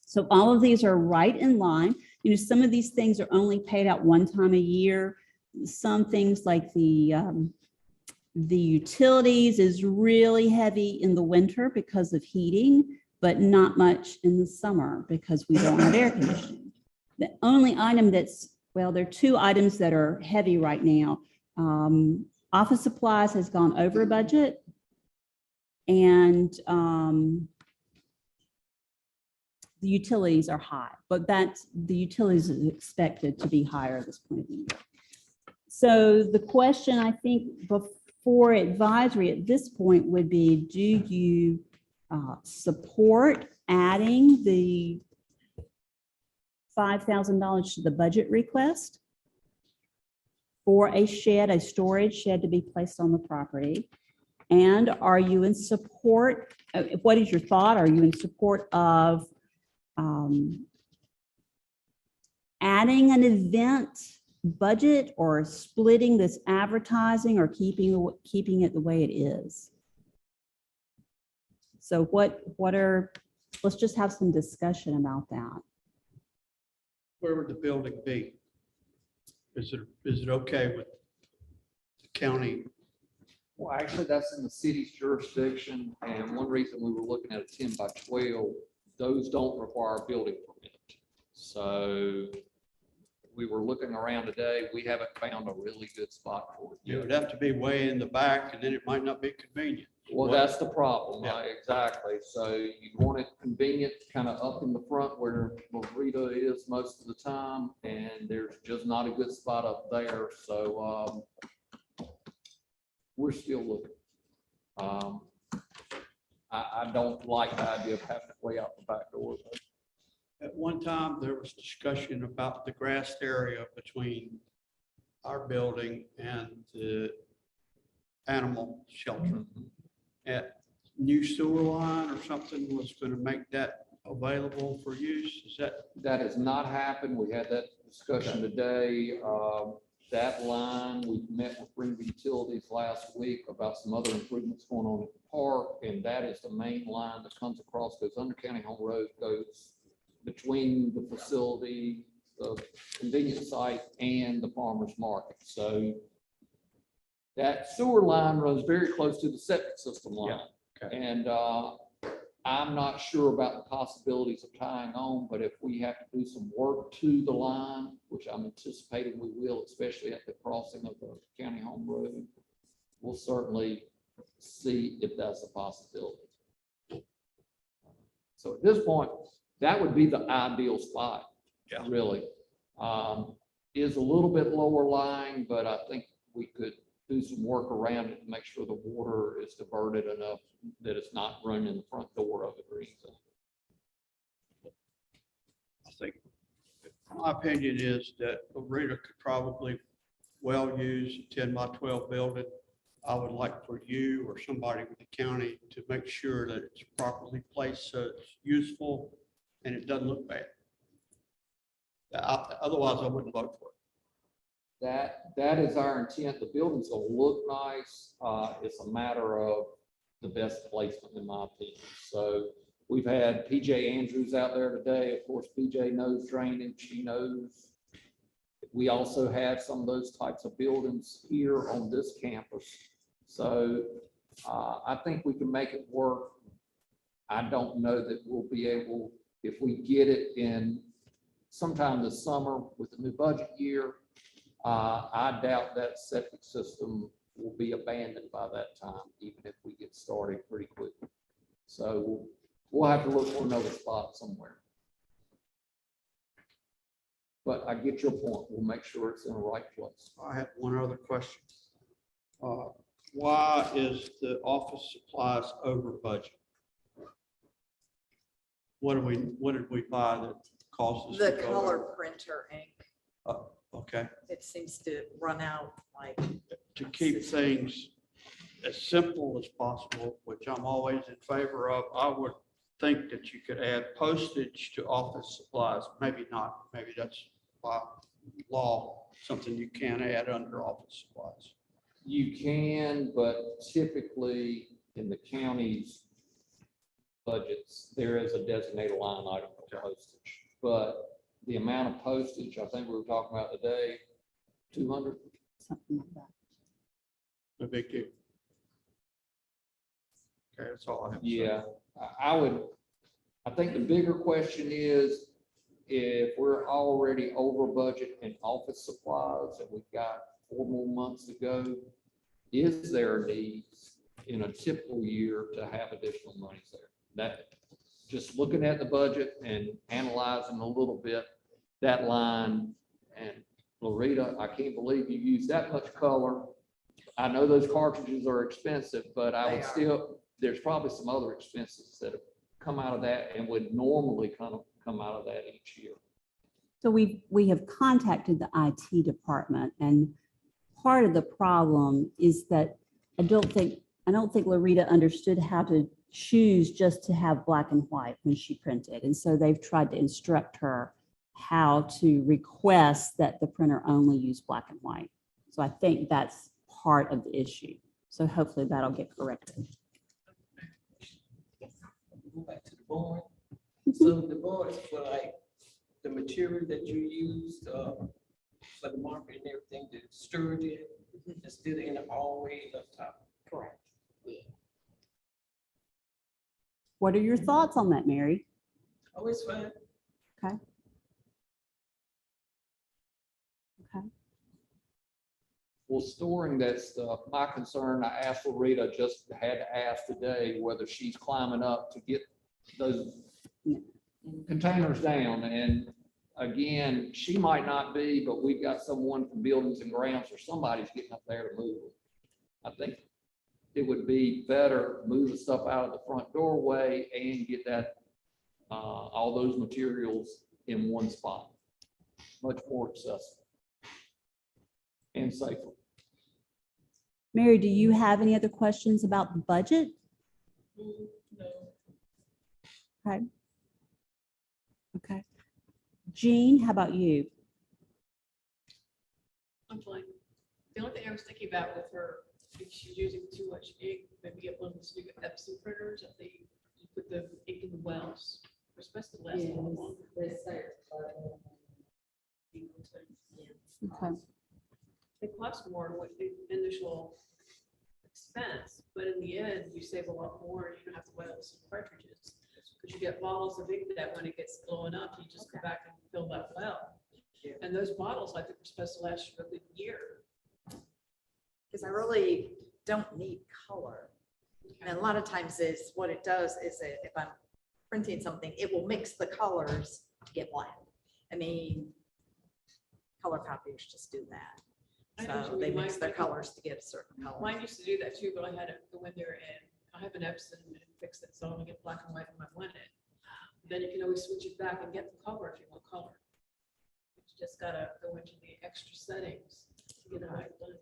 So all of these are right in line. You know, some of these things are only paid out one time a year. Some things like the utilities is really heavy in the winter because of heating, but not much in the summer because we don't have air conditioning. The only item that's, well, there are 2 items that are heavy right now. Office supplies has gone over budget, and the utilities are high, but the utilities is expected to be higher at this point of the year. So the question, I think, before advisory at this point would be, do you support adding the $5,000 to the budget request for a shed, a storage shed to be placed on the property? And are you in support, what is your thought? Are you in support of adding an event budget or splitting this advertising or keeping it the way it is? So let's just have some discussion about that. Where would the building be? Is it okay with the county? Well, actually, that's in the city's jurisdiction, and one reason we were looking at a 10 by 12, those don't require a building permit. So we were looking around today, we haven't found a really good spot for it It would yet. have to be way in the back, and then it might not be convenient. Well, that's the problem, Yeah. exactly. So you want it convenient, kind of up in the front where Marita is most of the time, and there's just not a good spot up there. So we're still looking. I don't like the idea of having it way out the back door. At one time, there was discussion about the grassed area between our building and the animal shelter. At new sewer line or something was going to make that available for use. Is that? That has not happened. We had that discussion today. That line, we met with Greenville Utilities last week about some other improvements going on at the park, and that is the main line that comes across, goes under County Home Road, goes between the facility, the convenience site, and the farmer's market. So that sewer line runs very close to the septic system line. okay. And I'm not sure about the possibilities of tying on, but if we have to do some work to the line, which I'm anticipating we will, especially at the crossing of the county home road, we'll certainly see if that's a possibility. So at this point, that would be the ideal spot, Yeah. really. Is a little bit lower lying, but I think we could do some work around it to make sure the water is diverted enough that it's not running in the front door of the green zone. I think, my opinion is that Loretta could probably well use a 10 by 12 building. I would like for you or somebody with the county to make sure that it's properly placed so it's useful and it doesn't look bad. Otherwise, I wouldn't vote for it. That is our intent. The building's gonna look nice. It's a matter of the best placement, in my opinion. So we've had PJ Andrews out there today. Of course, PJ knows drainage. He knows. We also have some of those types of buildings here on this campus. So I think we can make it work. I don't know that we'll be able, if we get it in sometime this summer with the new budget year, I doubt that septic system will be abandoned by that time, even if we get started pretty quickly. So we'll have to look for another spot somewhere. But I get your point. We'll make sure it's in the right place. I have one other question. Why is the office supplies over budget? What did we buy that caused us? The to go color over? printer ink, Okay, it seems to run out like, to keep things as simple as possible, which I'm always in favor of, I would think that you could add postage to office supplies. Maybe not, maybe that's by law, something you can't add under office supplies. You can, but typically in the county's budgets, there is a designated line item for postage. But the amount of postage, I think we were talking about today, 200. Something like that. No big deal. Okay, that's all I have to say. Yeah, I think the bigger question is if we're already over budget in office supplies and we've got 4 more months to go, is there a need in a typical year to have additional monies there? That, just looking at the budget and analyzing a little bit, that line, and Loretta, I can't believe you used that much color. I know those cartridges are expensive, but I They would are. still, there's probably some other expenses that have come out of that and would normally kind of come out of that each year. So we have contacted the IT department, and part of the problem is that I don't think Loretta understood how to choose just to have black and white when she printed. And so they've tried to instruct her how to request that the printer only use black and white. So I think that's part of the issue. So hopefully that'll get corrected. Go back to the board. So the board, for like the material that you used for the marker and everything, to stir it, it's still in the hallway up top. correct. What are your thoughts on that, Mary? Oh, it's fine. Okay. Okay. Well, storing that stuff, my concern, I asked Loretta, just had to ask today whether she's climbing up to get those containers down. And again, she might not be, but we've got someone from Buildings and Grounds or somebody's getting up there to move it. I think it would be better move the stuff out of the front doorway and get that, all those materials in one spot. Much more accessible and safer. Mary, do you have any other questions about the budget? No. Okay. Okay. Jean, how about you? I'm fine. The only thing I was thinking about with her, if she's using too much ink, maybe get one of those new Epson printers that you put the ink in the wells. We're supposed to last a little longer. Okay. It costs more with the initial expense, but in the end, you save a lot more. You don't have to buy all some cartridges. Because you get bottles of ink that when it gets blowing up, you just go back and fill that well. And those bottles, I think, are supposed to last you a good year. Because I really don't need color. And a lot of times is, what it does is if I'm printing something, it will mix the colors to get black. I mean, color copiers just do that. I know what So you they mean. mix their Mine- colors to get a certain color. Mine used to do that too, but I had to go in there and I have an Epson and fix it so I don't get black and white when I want it. Then you can always switch it back and get the color if you want color. You just gotta go into the extra settings to get it right done.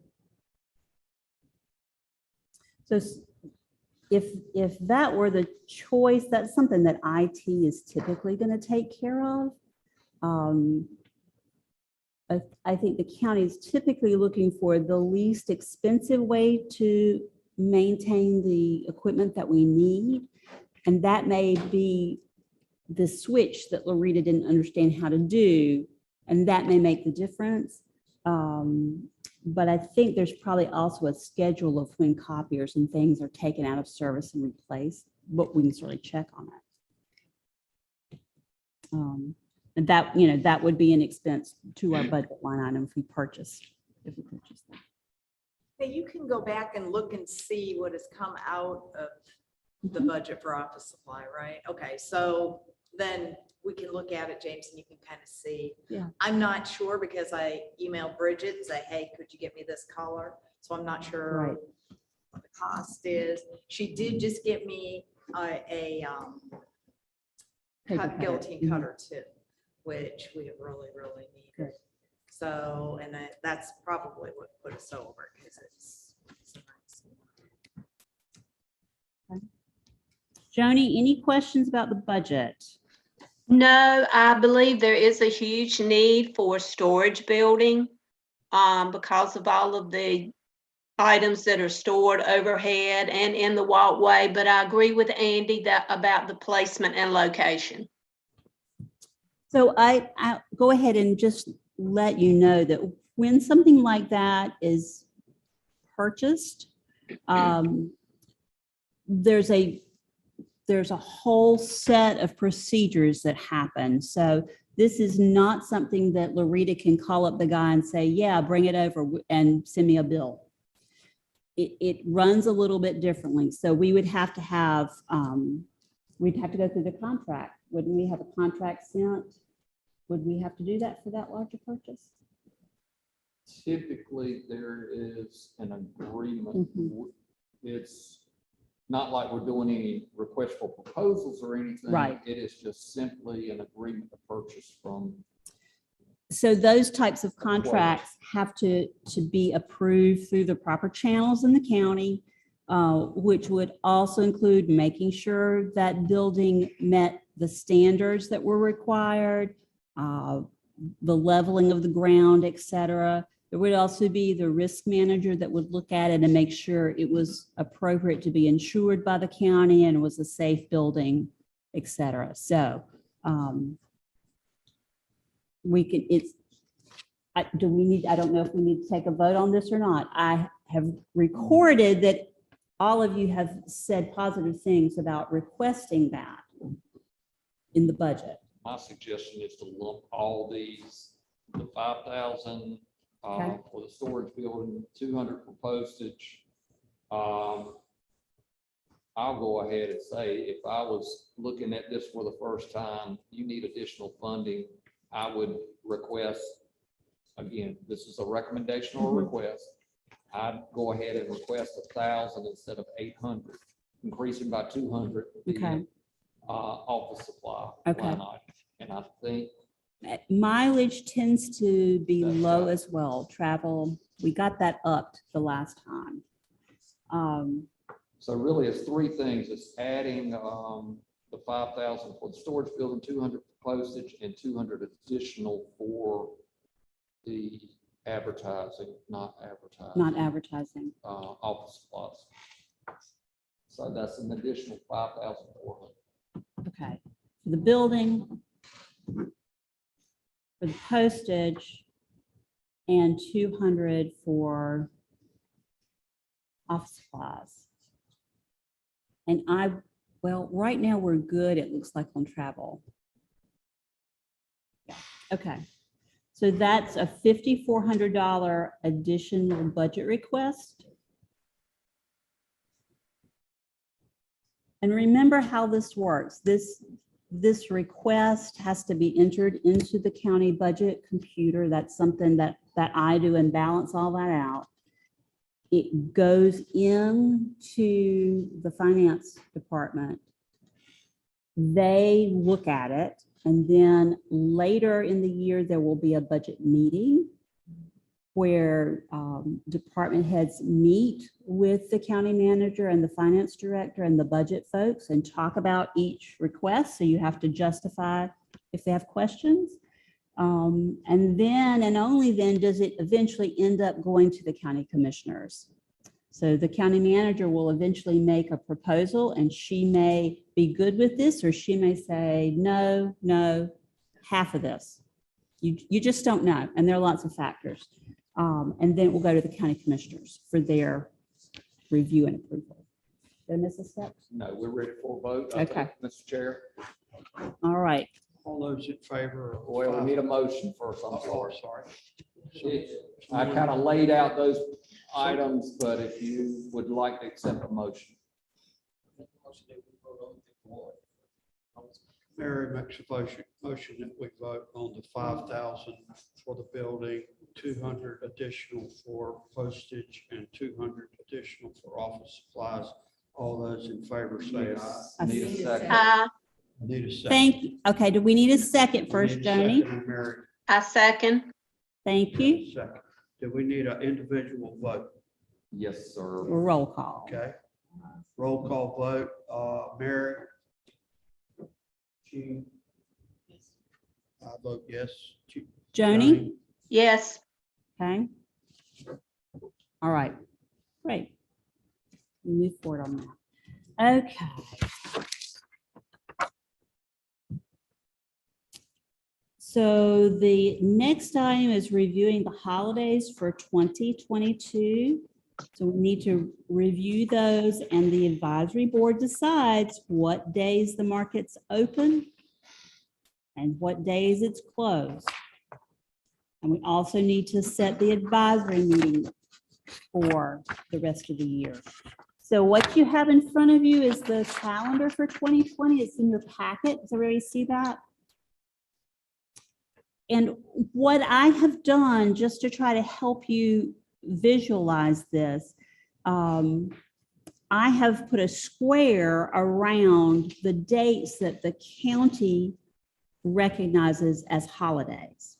So if that were the choice, that's something that IT is typically going to take care of. I think the county is typically looking for the least expensive way to maintain the equipment that we need. And that may be the switch that Loretta didn't understand how to do, and that may make the difference. But I think there's probably also a schedule of when copiers and things are taken out of service and replaced, but we can certainly check on that. And that, that would be an expense to our budget line item if we purchase that. Hey, you can go back and look and see what has come out of the budget for office supply, right? Okay, so then we can look at it, James, and you can kind of see. Yeah. I'm not sure because I emailed Bridget and say, hey, could you get me this color? So I'm not sure Right. what the cost is. She did just get me a Paper cutter. guillotine Mhm. cutter too, which we really, really needed. Good. So, and that's probably what put us over because it's a nice. Joni, any questions about the budget? No, I believe there is a huge need for a storage building because of all of the items that are stored overhead and in the walkway. But I agree with Andy about the placement and location. So I go ahead and just let you know that when something like that is purchased, there's a whole set of procedures that happen. So this is not something that Loretta can call up the guy and say, yeah, bring it over and send me a bill. It runs a little bit differently. So we would have to have, we'd have to go through the contract. Wouldn't we have a contract sent? Would we have to do that for that larger purchase? Typically, there is an agreement. It's not like we're doing any request for proposals or anything. Right. It is just simply an agreement to purchase from. So those types of contracts have to be approved through the proper channels in the county, which would also include making sure that building met the standards that were required, the leveling of the ground, et cetera. There would also be the risk manager that would look at it and make sure it was appropriate to be insured by the county and was a safe building, et cetera. So we can, I don't know if we need to take a vote on this or not. I have recorded that all of you have said positive things about requesting that in the budget. My suggestion is to lump all these, the 5,000 Okay. for the storage building, 200 for postage. I'll go ahead and say, if I was looking at this for the first time, you need additional funding, I would request, again, this is a recommendation or a request. I'd go ahead and request 1,000 instead of 800, increasing by 200. Okay. Office supply. Okay. line item. And I think Mileage tends to be That's low right. as well. Travel, we got that upped the last time. so. Really, it's three things. It's adding the 5,000 for the storage building, 200 for postage, and 200 additional for the advertising, not advertising, office supplies. So that's an additional 5,400. Okay. for the building, for the postage, and 200 for office supplies. And well, right now we're good, it looks like, on travel. Yeah, okay. So that's a $5,400 additional budget request. And remember how this works. This request has to be entered into the county budget computer. That's something that I do and balance all that out. It goes into the finance department. They look at it, and then later in the year, there will be a budget meeting where department heads meet with the county manager and the finance director and the budget folks and talk about each request. So you have to justify if they have questions. And then, and only then, does it eventually end up going to the county commissioners. So the county manager will eventually make a proposal, and she may be good with this, or she may say, no, half of this. You just don't know. And there are lots of factors. And then it will go to the county commissioners for their review and approval. Did I miss a step? No, we're ready for a vote. Okay. Mr. Chair, All right. All those in favor of? well, we need a motion first, I'm Oh, sorry. sorry. I kind of laid out those items, but if you would like to accept a motion. Mary makes a motion that we vote on the 5,000 for the building, 200 additional for postage, and 200 additional for office supplies. All those in favor say aye. I Need a second. I need a second. Thank you. Okay, do we need a second We first, need a second, Joni? and Mary, I second. Thank you. second. Do we need an individual vote? Yes, sir. Roll call. Okay. Roll call vote. Mary? Jean? I vote yes. Joni? Yes. Okay. All right, great. We move forward on that. Okay. So the next item is reviewing the holidays for 2022. So we need to review those, and the advisory board decides what days the market's open and what days it's closed. And we also need to set the advisory meeting for the rest of the year. So what you have in front of you is the calendar for 2020. It's in your packet. Does everybody see that? And what I have done, just to try to help you visualize this, I have put a square around the dates that the county recognizes as holidays.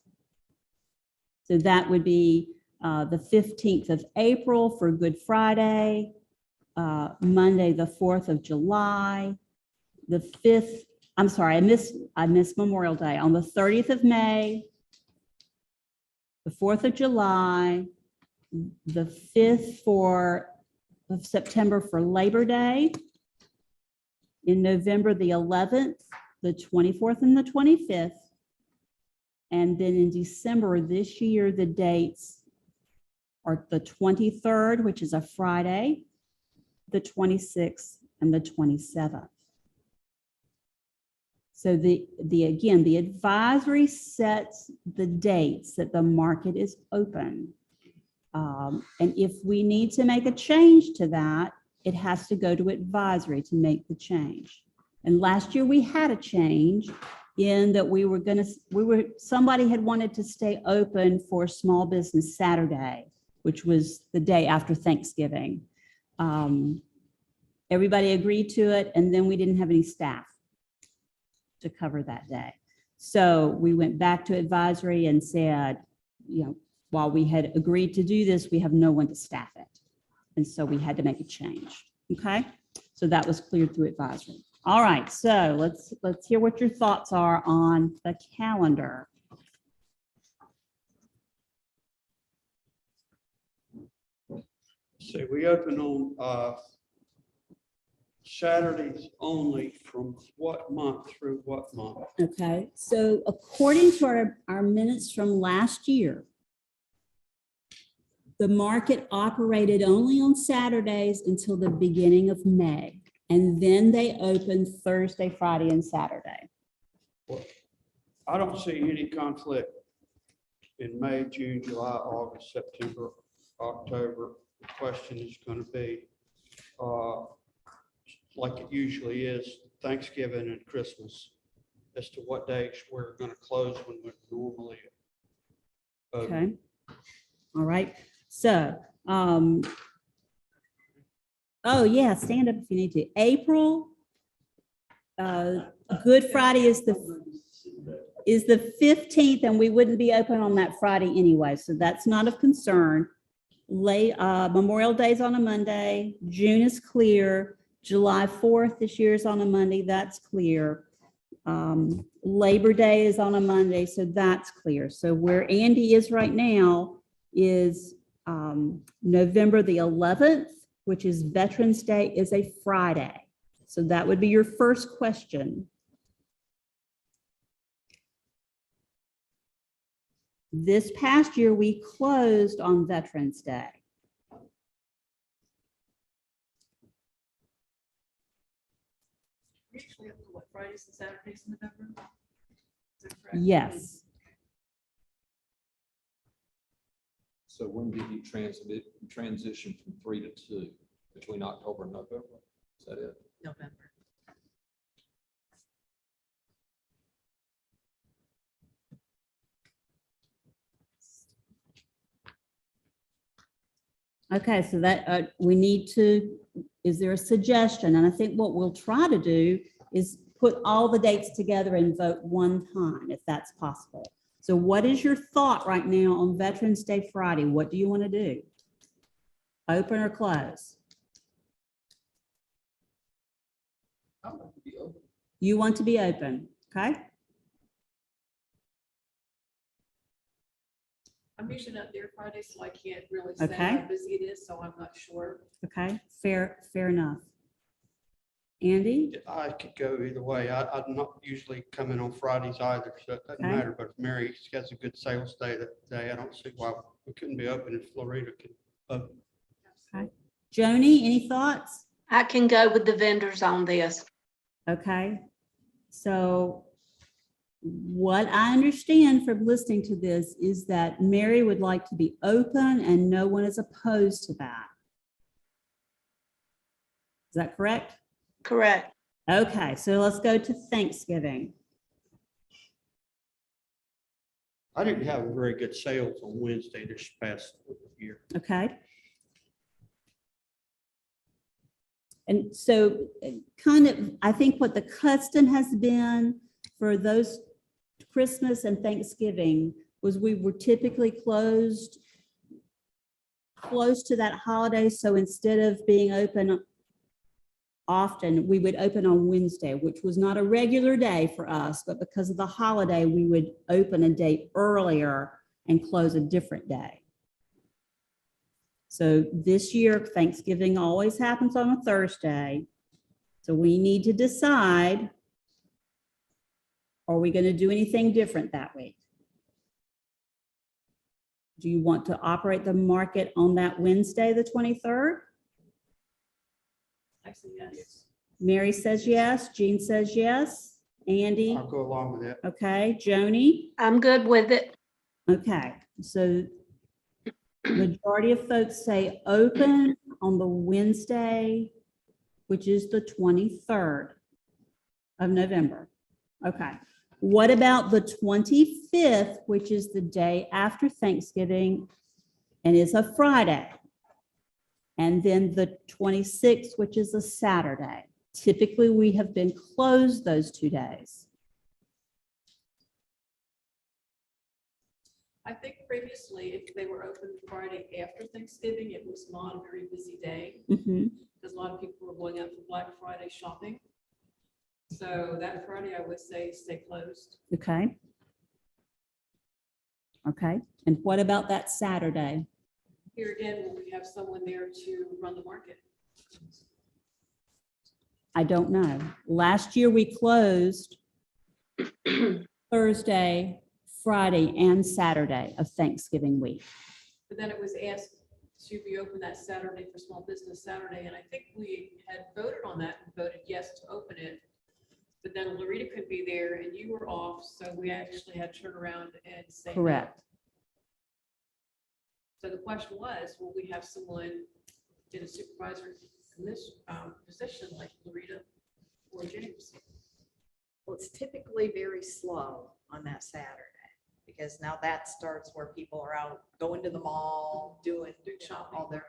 So that would be the 15th of April for Good Friday, Monday, the 4th of July, the 5th, I'm sorry, I missed Memorial Day, on the 30th of May, the 4th of July, the 5th of September for Labor Day, in November, the 11th, the 24th and the 25th. And then in December this year, the dates are the 23rd, which is a Friday, the 26th, and the 27th. So again, the advisory sets the dates that the market is open. And if we need to make a change to that, it has to go to advisory to make the change. And last year we had a change in that somebody had wanted to stay open for Small Business Saturday, which was the day after Thanksgiving. Everybody agreed to it, and then we didn't have any staff to cover that day. So we went back to advisory and said, while we had agreed to do this, we have no one to staff it. And so we had to make a change. Okay, so that was cleared through advisory. All right, so let's hear what your thoughts are on the calendar. So we open on Saturdays only from what month through what month? Okay, so according to our minutes from last year, the market operated only on Saturdays until the beginning of May. And then they opened Thursday, Friday, and Saturday. I don't see any conflict in May, June, July, August, September, October. The question is going to be, like it usually is, Thanksgiving and Christmas, as to what days we're going to close when we're normally open. Okay. All right. So, oh yeah, stand up if you need to. April, Good Friday is the 15th, and we wouldn't be open on that Friday anyway, so that's not of concern. Memorial Day's on a Monday. June is clear. July 4th this year is on a Monday. That's clear. Labor Day is on a Monday, so that's clear. So where Andy is right now is November the 11th, which is Veterans Day, is a Friday. So that would be your first question. This past year, we closed on Veterans Day. We usually have to, what, Fridays and Saturdays in November? Is that correct? Yes. So when did you transition from 3 to 2 between October and November? Is that it? November. Okay, so that we need to, is there a suggestion? And I think what we'll try to do is put all the dates together and vote one time, if that's possible. So what is your thought right now on Veterans Day Friday? What do you want to do? Open or close? I want to be open. You want to be open, okay? I'm usually not there Friday, so I can't really say Okay. how busy it is, so I'm not sure. Okay, fair enough. Andy? I could go either way. I'm not usually coming on Fridays either, so it doesn't Okay. matter. But if Mary has a good sales day that day, I don't see why we couldn't be open if Florida could open. Joni, any thoughts? I can go with the vendors on this. Okay, so what I understand from listening to this is that Mary would like to be open and no one is opposed to that. Is that correct? Correct. Okay, so let's go to Thanksgiving. I didn't have very good sales on Wednesday this past year. Okay. And so kind of, I think what the custom has been for those Christmas and Thanksgiving was we were typically closed close to that holiday. So instead of being open often, we would open on Wednesday, which was not a regular day for us, but because of the holiday, we would open a day earlier and close a different day. So this year, Thanksgiving always happens on a Thursday. So we need to decide, are we going to do anything different that week? Do you want to operate the market on that Wednesday, the 23rd? I say yes. Mary says yes. Jean says yes. Andy? I'll go along with that. Okay. Joni? I'm good with it. Okay. So majority of folks say open on the Wednesday, which is the 23rd of November. Okay. What about the 25th, which is the day after Thanksgiving and is a Friday? And then the 26th, which is a Saturday. Typically, we have been closed those 2 days. I think previously, if they were open Friday after Thanksgiving, it was not a very busy day Mhm. because a lot of people were going out for Black Friday shopping. So that Friday, I would say stay closed. Okay. Okay. And what about that Saturday? Here again, will we have someone there to run the market? I don't know. Last year, we closed Thursday, Friday, and Saturday of Thanksgiving week. But then it was asked to reopen that Saturday for Small Business Saturday, and I think we had voted on that and voted yes to open it. But then Loretta couldn't be there and you were off, so we actually had to turn around and say. no. Correct. So the question was, will we have someone in a supervisory position like Loretta or James? Well, it's typically very slow on that Saturday, because now that starts where people are out going to the mall, doing all their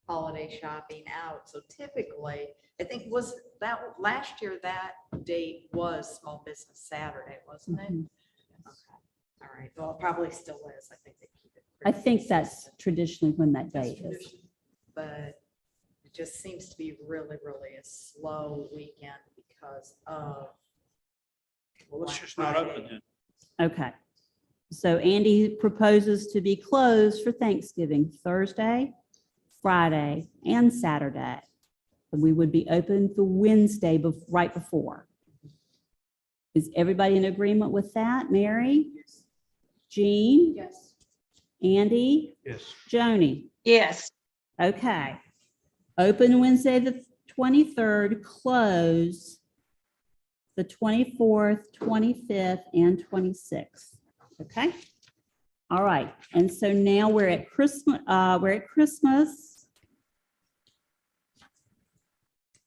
holiday shopping out. So typically, I think was that last year, that date was Small Business Saturday, wasn't it? Mhm. Okay. All right. Well, it probably still is. I think they keep it. I pretty think that's consistent, traditionally when that That's date is. tradition. but it just seems to be really, really a slow weekend because of. Well, it's Black just not Friday. open then. Okay. So Andy proposes to be closed for Thanksgiving Thursday, Friday, and Saturday. And we would be open the Wednesday right before. Is everybody in agreement with that? Mary? Jean? Yes. Andy? Yes. Joni? Yes, Okay. Open Wednesday, the 23rd, close the 24th, 25th, and 26th. Okay? All right. And so now we're at Christmas.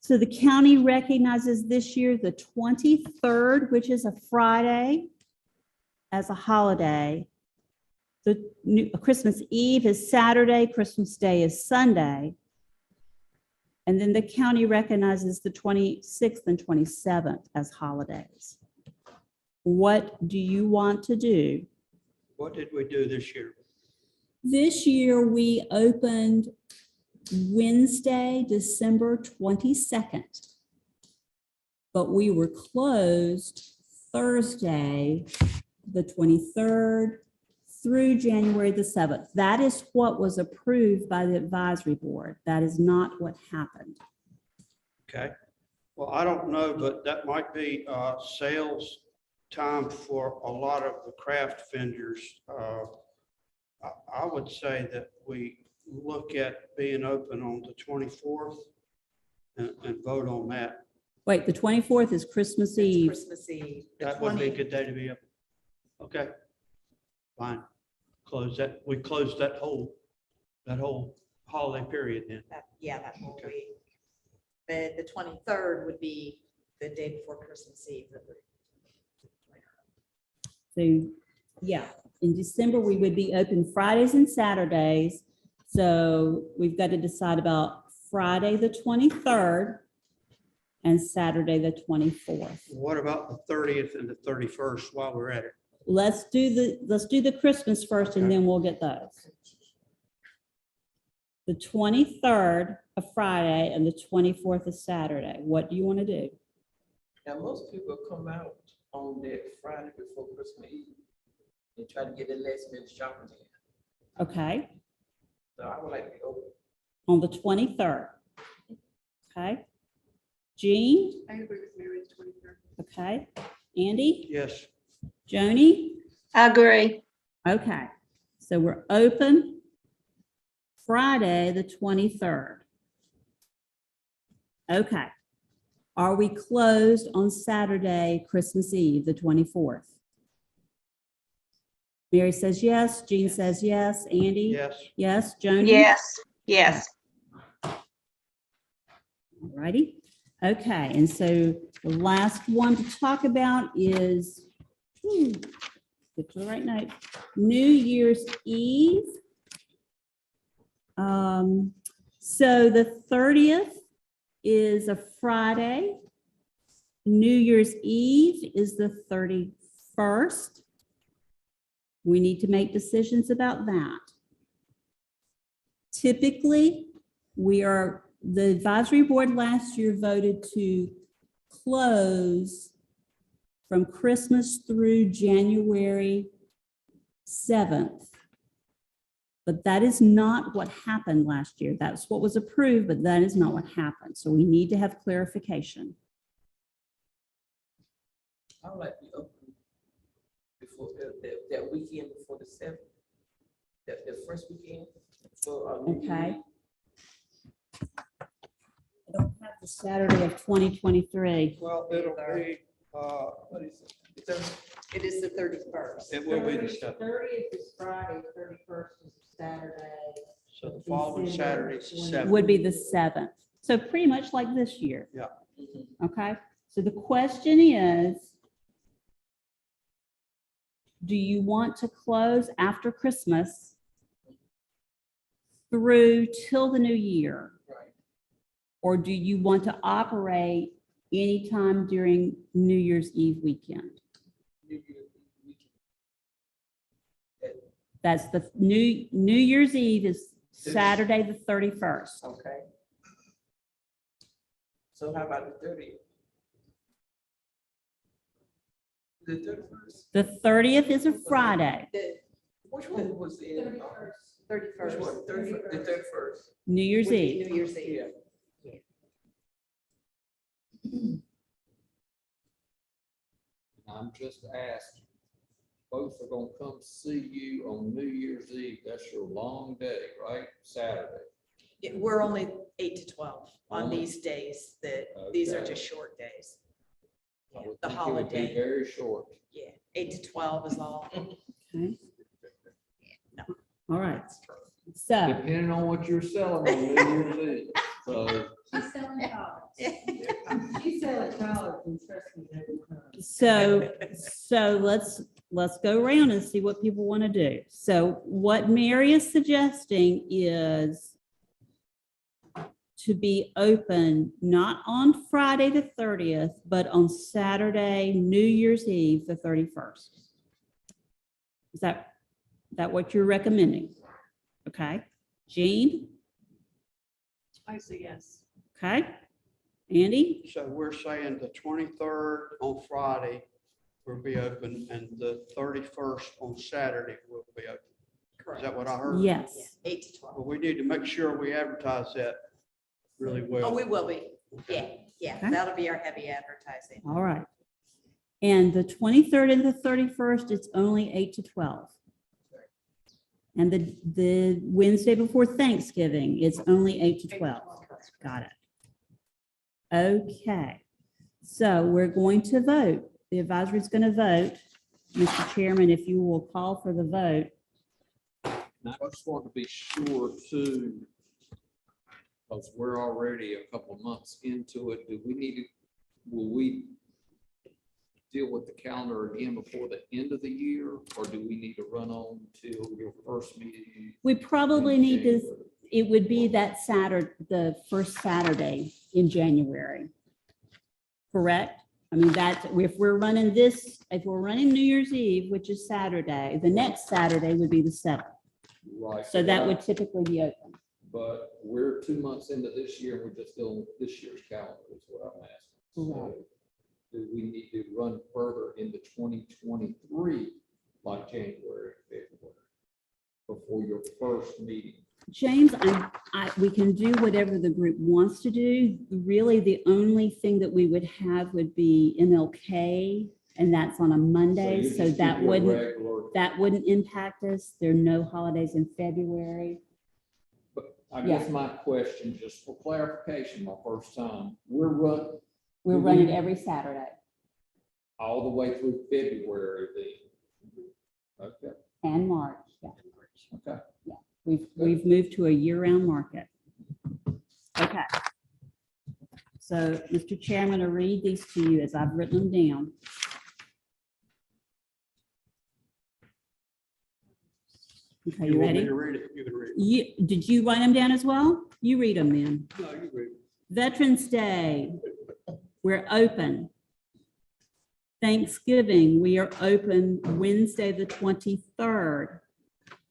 So the county recognizes this year the 23rd, which is a Friday, as a holiday. Christmas Eve is Saturday, Christmas Day is Sunday. And then the county recognizes the 26th and 27th as holidays. What do you want to do? What did we do this year? This year, we opened Wednesday, December 22nd. But we were closed Thursday, the 23rd, through January the 7th. That is what was approved by the advisory board. That is not what happened. Okay. Well, I don't know, but that might be sales time for a lot of the craft vendors. I would say that we look at being open on the 24th and vote on that. Wait, the 24th is Christmas It's Eve. Christmas Eve. The That would be a 20 good day to be open. Okay. Fine. We close that whole holiday period then. Yeah, that whole Okay. week. The 23rd would be the day before Christmas Eve. So, yeah, in December, we would be open Fridays and Saturdays. So we've got to decide about Friday, the 23rd and Saturday, the 24th. What about the 30th and the 31st while we're at it? Let's do the Christmas first and then we'll get those. The 23rd, a Friday, and the 24th is Saturday. What do you want to do? Now, most people come out on that Friday before Christmas Eve and try to get their last minute shopping in. Okay, So I would like to be open. on the 23rd. Okay. Jean, I agree with Mary, the 23rd. okay. Andy, Yes. Joni? I agree. Okay, so we're open Friday, the 23rd. Okay. Are we closed on Saturday, Christmas Eve, the 24th? Mary says yes, Jean says yes, Andy? Yes. Yes, Joni? Yes, yes. All righty. Okay, and so the last one to talk about is, get to the right note, New Year's Eve. So the 30th is a Friday. New Year's Eve is the 31st. We need to make decisions about that. Typically, the advisory board last year voted to close from Christmas through January 7th. But that is not what happened last year. That's what was approved, but that is not what happened. So we need to have clarification. I would like to be open before, that weekend before the 7th. The first weekend for our New Year's Okay. Eve. I don't have the Saturday of 2023. Well, it'll be, What is it? The 30th? It is the 31st. it will be the seventh. 30th is Friday, 31st is Saturday. So the following Saturday is the seventh. Would be the 7th. So pretty much like this year. Yeah. Okay, so the question is, do you want to close after Christmas through till the new year? Right. Or do you want to operate anytime during New Year's Eve weekend? New Year's Eve weekend. That's the New Year's Eve is Saturday, the 31st. Okay. So how about the 30th? The 31st? The 30th is a Friday, Which one was in? 31st. Which one? 31st, the 31st. New Year's Would be Eve. New Year's Eve. Yeah. I'm just asking, folks are gonna come see you on New Year's Eve. That's your long day, right? Saturday. Yeah, we're only 8 to 12 on Only? these days these are Okay. just short days. I would The think it would be holiday. Very short. Yeah, 8 to 12 is all. Okay. No. All right. So, Depending on what you're selling on New Year's Eve. So She's selling collars. She's selling collars and trust me, they will come. so let's go around and see what people want to do. So what Mary is suggesting is to be open not on Friday the 30th, but on Saturday, New Year's Eve, the 31st. Is that what you're recommending? Okay. Jean? I say yes. Okay. Andy? So we're saying the 23rd on Friday will be open and the 31st on Saturday will be open. Is that what I heard? Yes. 8 to 12. Well, we need to make sure we advertise that really well. Oh, we will be. Yeah, yeah, Okay. that'll be our heavy advertising. All right. And the 23rd and the 31st, it's only 8 to 12. And the Wednesday before Thanksgiving, it's only 8 to 12. Got it. Okay. So we're going to vote. The advisory is going to vote. Mr. Chairman, if you will call for the vote. I just want to be sure too, because we're already a couple of months into it. Do we need to, will we deal with the calendar again before the end of the year? Or do we need to run on till your first meeting? We probably in need to, January? it would be that Saturday, the first Saturday in January. Correct? I mean, that's, if we're running New Year's Eve, which is Saturday, the next Saturday would be the 7th. Right. So that would typically be open. But we're 2 months into this year, and we're just still this year's calendar is what I'm asking. So do we need to run further into 2023 by January, February, before your first meeting? James, we can do whatever the group wants to do. Really, the only thing that we would have would be MLK, and that's on a Monday, you so just that do your wouldn't, regular- that wouldn't impact us. There are no holidays in February. I guess my question, just for clarification, my first time, we're running We're Mhm. running every Saturday all the way through February then. Okay, and March. Yeah. okay. We've moved to a year-round market. Okay. So, Mr. Chairman, I read these to you as I've written them down. Okay, you want me ready? to read it? You can read it. Did you write them down as well? You read them then. No, you read it. Veterans Day, we're open. Thanksgiving, we are open Wednesday, the 23rd,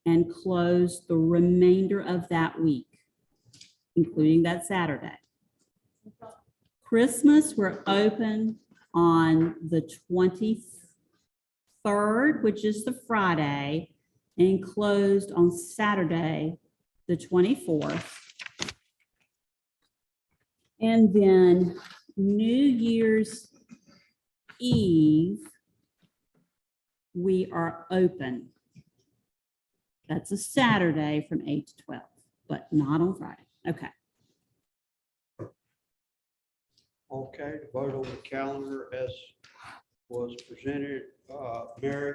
and close the remainder of that week, including that Saturday. Christmas, we're open on the 23rd, which is the Friday, and closed on Saturday, the 24th. And then New Year's Eve, we are open. That's a Saturday from 8 to 12, but not on Friday. Okay. Okay, to vote on the calendar as was presented. Mary,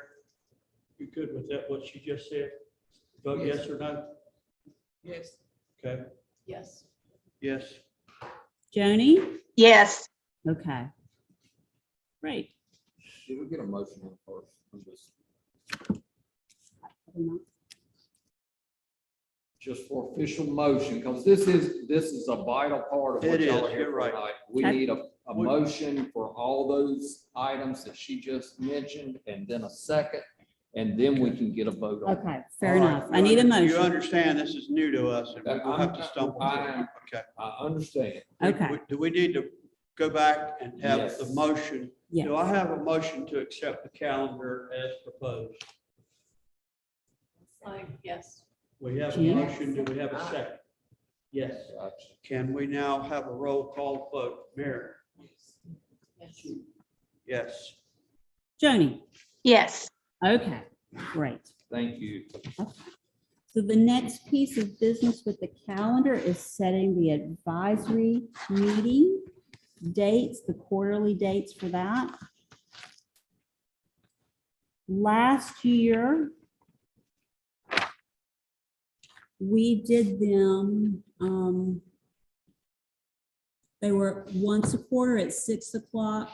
you good with that, what she just said? Vote yes or no? Yes. Okay, Yes. yes. Joni? Yes, Okay. Great. Should we get a motion on first? I'm just- Just for official motion, because this is a vital part of what It y'all is, are here you're for right. tonight. We Okay. need a motion for all those items that she just mentioned, and then a second, and then we can get a vote on it. Okay, fair All right, enough. I need a You motion. understand this is new to us and we'll have to stumble through it. Okay. I understand. Okay. Do we need to go back and have the Yes. motion? Yes. Do I have a motion to accept the calendar as proposed? Yes. We have a Jean? motion. Do we have a second? Yes. Gotcha. Can we now have a roll call vote? Mary? Yes. Yes. Joni? yes. Okay, great. Thank you. So the next piece of business with the calendar is setting the advisory meeting dates, the quarterly dates for that. Last year, we did them, they were once a quarter at 6 o'clock.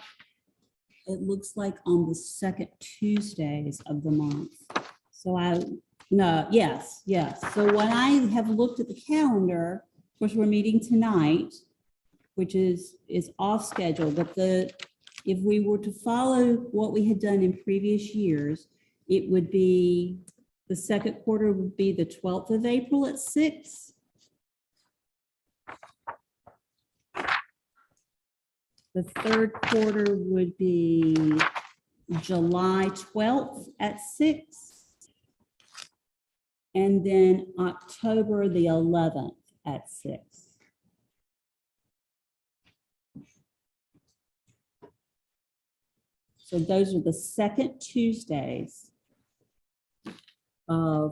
It looks like on the second Tuesdays of the month. So yes. So when I have looked at the calendar, of course, we're meeting tonight, which is off schedule, but if we were to follow what we had done in previous years, it would be, the second quarter would be the 12th of April at 6. The third quarter would be July 12th at 6. And then October the 11th at 6. So those are the second Tuesdays of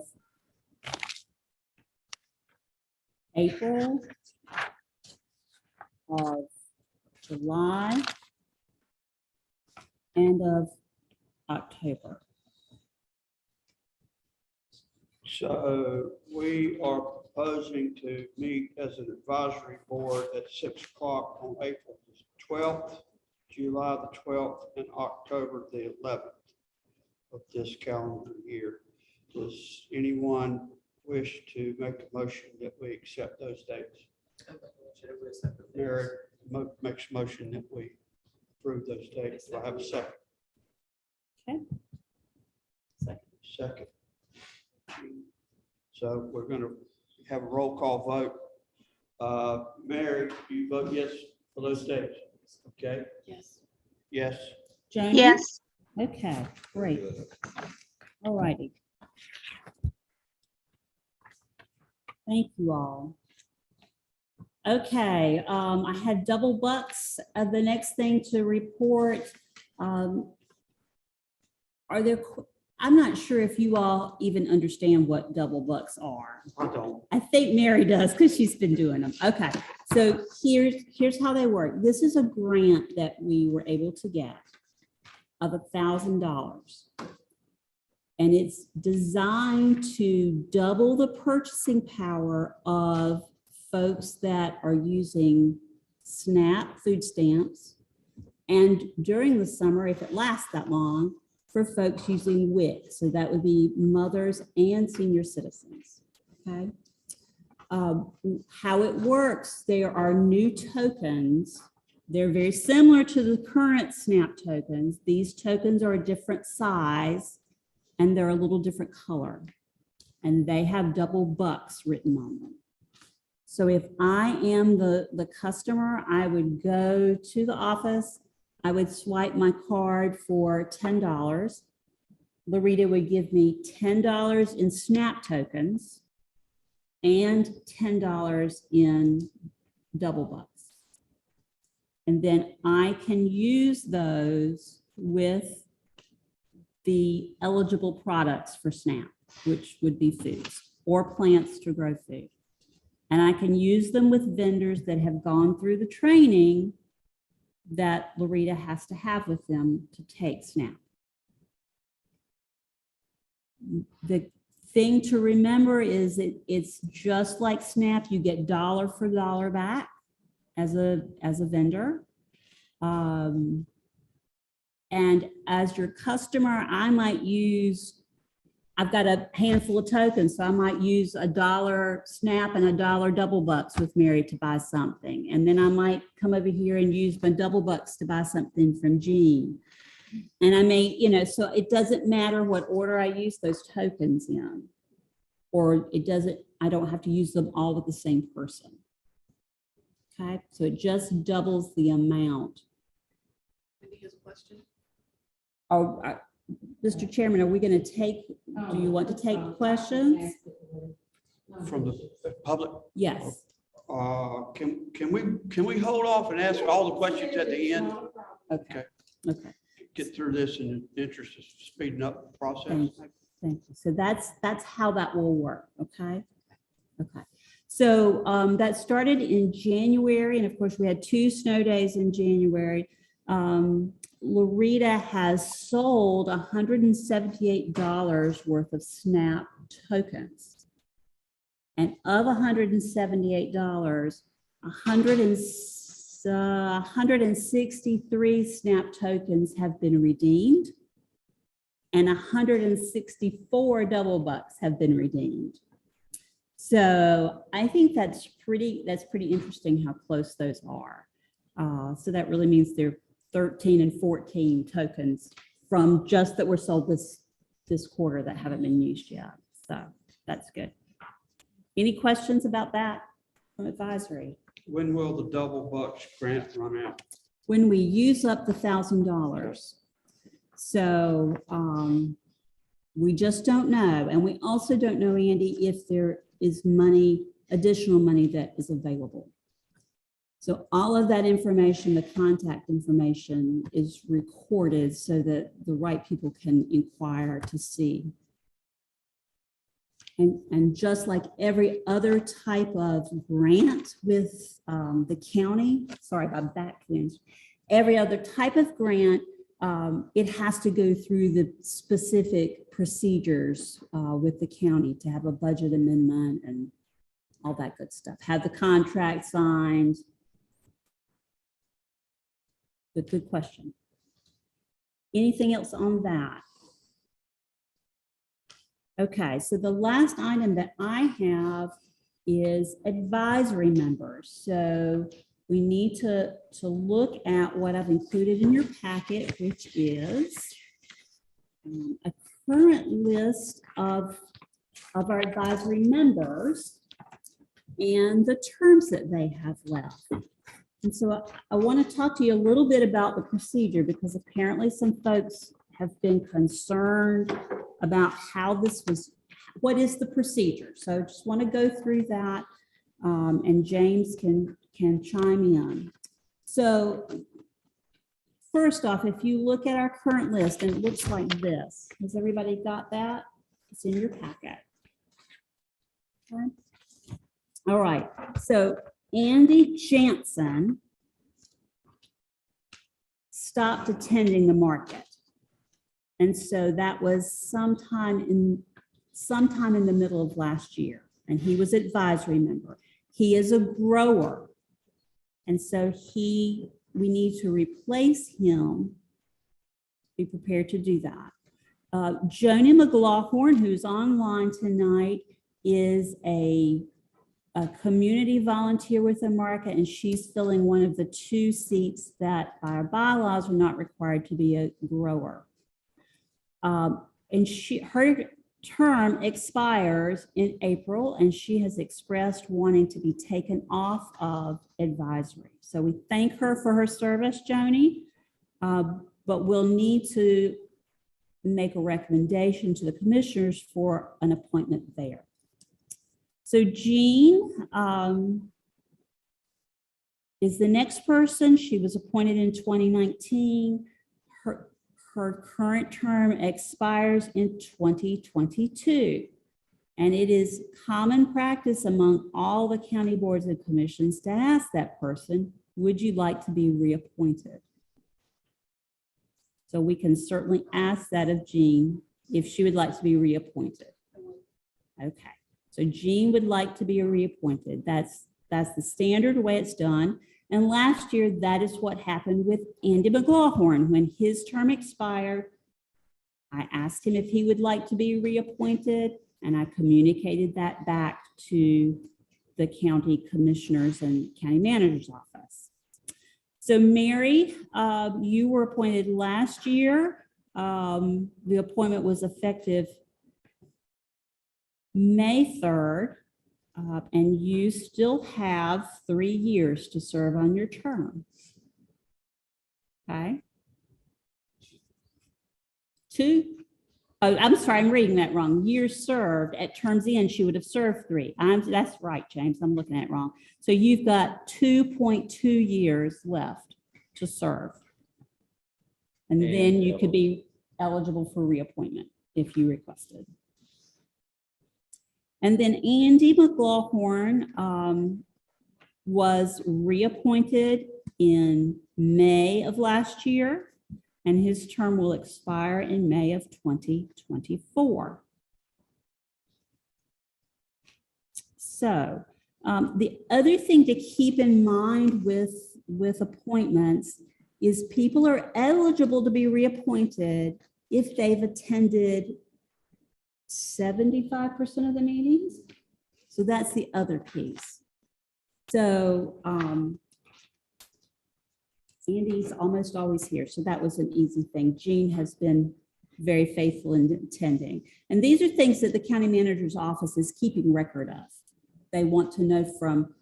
April, of July, and of October. So we are proposing to meet as an advisory board at 6 o'clock on April 12th, July the 12th, and October the 11th of this calendar year. Does anyone wish to make a motion that we accept those dates? Mary makes a motion that we approve those dates. Do I have a second? Okay. Second. So we're going to have a roll call vote. Mary, do you vote yes for those dates? Okay, Yes. yes. Joni? Yes, Okay, great. All righty. Thank you all. Okay, I had double bucks. The next thing to report, are there, I'm not sure if you all even understand what double bucks are. I don't. I think Mary does because she's been doing them. Okay, so here's how they work. This is a grant that we were able to get of $1,000. And it's designed to double the purchasing power of folks that are using SNAP food stamps. And during the summer, if it lasts that long, for folks using WIC. So that would be mothers and senior citizens, okay? How it works, there are new tokens. They're very similar to the current SNAP tokens. These tokens are a different size and they're a little different color. And they have double bucks written on them. So if I am the customer, I would go to the office, I would swipe my card for $10. Larita would give me $10 in SNAP tokens and $10 in double bucks. And then I can use those with the eligible products for SNAP, which would be foods or plants to grow food. And I can use them with vendors that have gone through the training that Loretta has to have with them to take SNAP. The thing to remember is that it's just like SNAP. You get dollar for dollar back as a vendor. And as your customer, I've got a handful of tokens, so I might use $1 SNAP and $1 double bucks with Mary to buy something. And then I might come over here and use my double bucks to buy something from Jean. And I may, so it doesn't matter what order I use those tokens in, or I don't have to use them all with the same person. Okay, so it just doubles the amount. Maybe he has a question. Oh, Mr. Chairman, are we going to take, do you want to take questions? From the public? Yes. Can we hold off and ask all the questions at the end? Okay. Okay. Get through this in the interest of speeding up the process. Thank you. Thank you. So that's how that will work. Okay. Okay. So that started in January. And of course, we had 2 snow days in January. Loretta has sold $178 worth of SNAP tokens. And of $178, 163 SNAP tokens have been redeemed, and 164 double bucks have been redeemed. So I think that's pretty interesting how close those are. So that really means they're 13 and 14 tokens from just that were sold this quarter that haven't been used yet. So that's good. Any questions about that from advisory? When will the double bucks grant run out? When we use up the $1,000. So we just don't know. And we also don't know, Andy, if there is additional money that is available. So all of that information, the contact information, is recorded so that the right people can inquire to see. And just like every other type of grant with the county, sorry about that, twins, every other type of grant, it has to go through the specific procedures with the county to have a budget amendment and all that good stuff. Have the contract signed. But good question. Anything else on that? Okay, so the last item that I have is advisory members. So we need to look at what I've included in your packet, which is a current list of our advisory members and the terms that they have left. And so I want to talk to you a little bit about the procedure, because apparently some folks have been concerned about what is the procedure. So I just want to go through that, and James can chime in. So first off, if you look at our current list, and it looks like this. Has everybody got that? It's in your packet. Okay. All right, so Andy Jansen stopped attending the market. And so that was sometime in the middle of last year, and he was advisory member. He is a grower. And so we need to replace him. Be prepared to do that. Joni McLaughlin, who's online tonight, is a community volunteer with America, and she's filling one of the 2 seats that by our bylaws are not required to be a grower. And her term expires in April, and she has expressed wanting to be taken off of advisory. So we thank her for her service, Joni, but we'll need to make a recommendation to the commissioners for an appointment there. So Jean is the next person. She was appointed in 2019. Her current term expires in 2022. And it is common practice among all the county boards and commissions to ask that person, would you like to be reappointed? So we can certainly ask that of Jean if she would like to be reappointed. Okay, so Jean would like to be reappointed. That's the standard way it's done. And last year, that is what happened with Andy McLaughlin. When his term expired, I asked him if he would like to be reappointed, and I communicated that back to the county commissioners and county manager's office. So Mary, you were appointed last year. The appointment was effective May 3rd, and you still have 3 years to serve on your term. Okay. 2. Oh, I'm sorry, I'm reading that wrong. Years served. At term's end, she would have served 3. That's right, James. I'm looking at it wrong. So you've got 2.2 years left to serve. And then you could be eligible for reappointment if you requested. And then Andy McLaughlin was reappointed in May of last year, and his term will expire in May of 2024. So the other thing to keep in mind with appointments is people are eligible to be reappointed if they've attended 75% of the meetings. So that's the other piece. So Andy's almost always here, so that was an easy thing. Jean has been very faithful in attending. And these are things that the county manager's office is keeping record of. They want to know from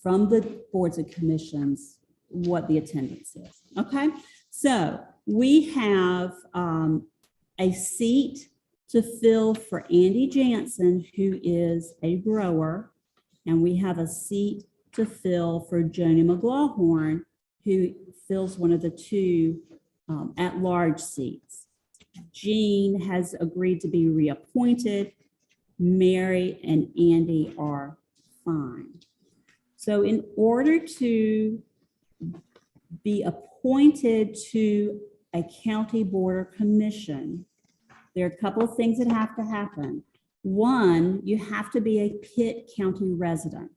the boards and commissions what the attendance is. Okay, so we have a seat to fill for Andy Jansen, who is a grower, and we have a seat to fill for Joni McLaughlin, who fills one of the 2 at-large seats. Jean has agreed to be reappointed. Mary and Andy are fine. So in order to be appointed to a county board or commission, there are a couple of things that have to happen. 1, you have to be a Pitt County resident.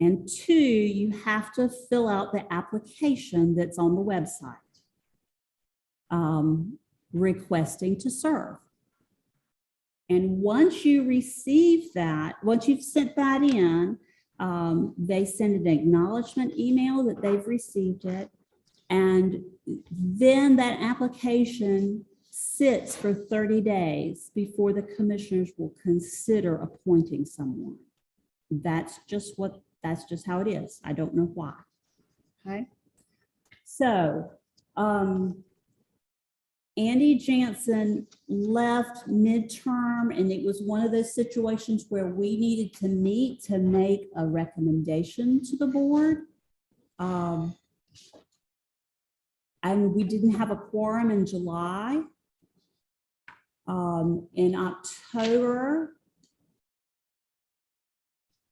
And 2, you have to fill out the application that's on the website requesting to serve. And once you receive that, once you've sent that in, they send an acknowledgement email that they've received it. And then that application sits for 30 days before the commissioners will consider appointing someone. That's just how it is. I don't know why. Okay. So Andy Jansen left midterm, and it was one of those situations where we needed to meet to make a recommendation to the board. And we didn't have a quorum in July. In October,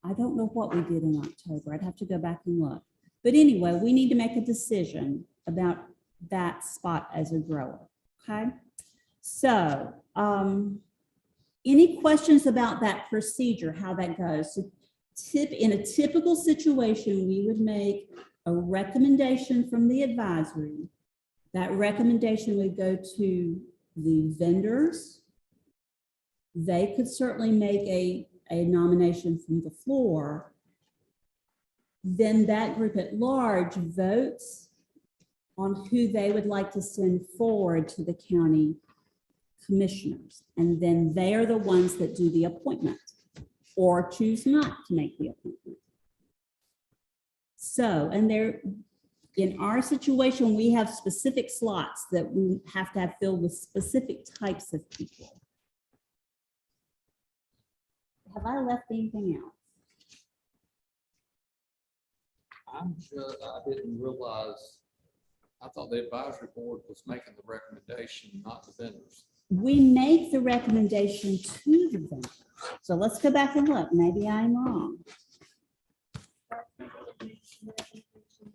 I don't know what we did in October. I'd have to go back and look. But anyway, we need to make a decision about that spot as a grower, okay? So any questions about that procedure, how that goes? So in a typical situation, we would make a recommendation from the advisory. That recommendation would go to the vendors. They could certainly make a nomination from the floor. Then that group at large votes on who they would like to send forward to the county commissioners. And then they are the ones that do the appointment or choose not to make the appointment. So, and in our situation, we have specific slots that we have to have filled with specific types of people. Have I left anything out? I'm sure I didn't realize, I thought the advisory board was making the recommendation, not the vendors. We make the recommendation to the vendor. So let's go back and look. Maybe I'm wrong.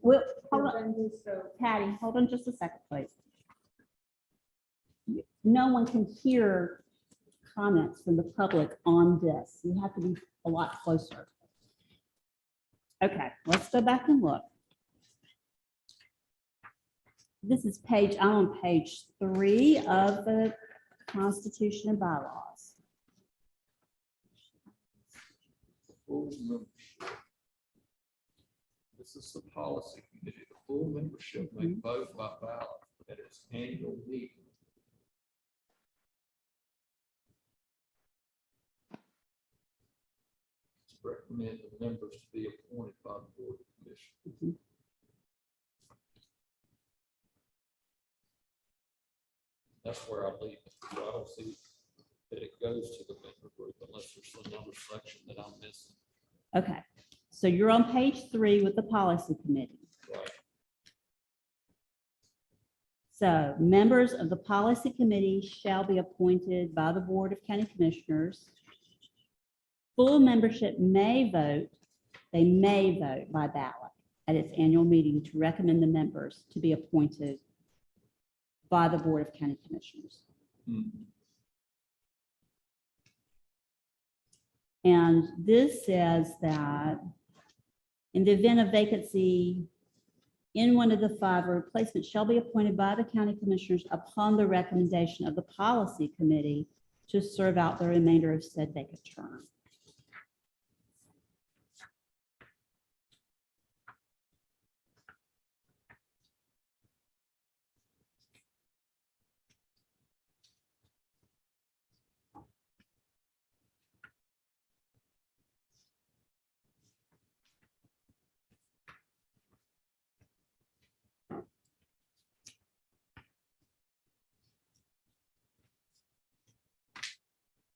Well, hold on. Patty, hold on just a second, please. No one can hear comments from the public on this. You have to be a lot closer. Okay, let's go back and look. This is I'm on page 3 of the Constitution and bylaws. Full membership. This is the policy committee. The full membership may vote by ballot at its annual meeting. Recommend the members to be appointed by the board of commissioners. That's where I leave it. So I don't see that it goes to the member group unless there's another section that I'm missing. Okay, so you're on page 3 with the policy committee. Right. So members of the policy committee shall be appointed by the Board of County Commissioners. Full membership may vote, they may vote by ballot at its annual meeting to recommend the members to be appointed by the Board of County Commissioners. And this says that in the event of vacancy in one of the 5, a replacement shall be appointed by the county commissioners upon the recommendation of the policy committee to serve out the remainder of said vacant term.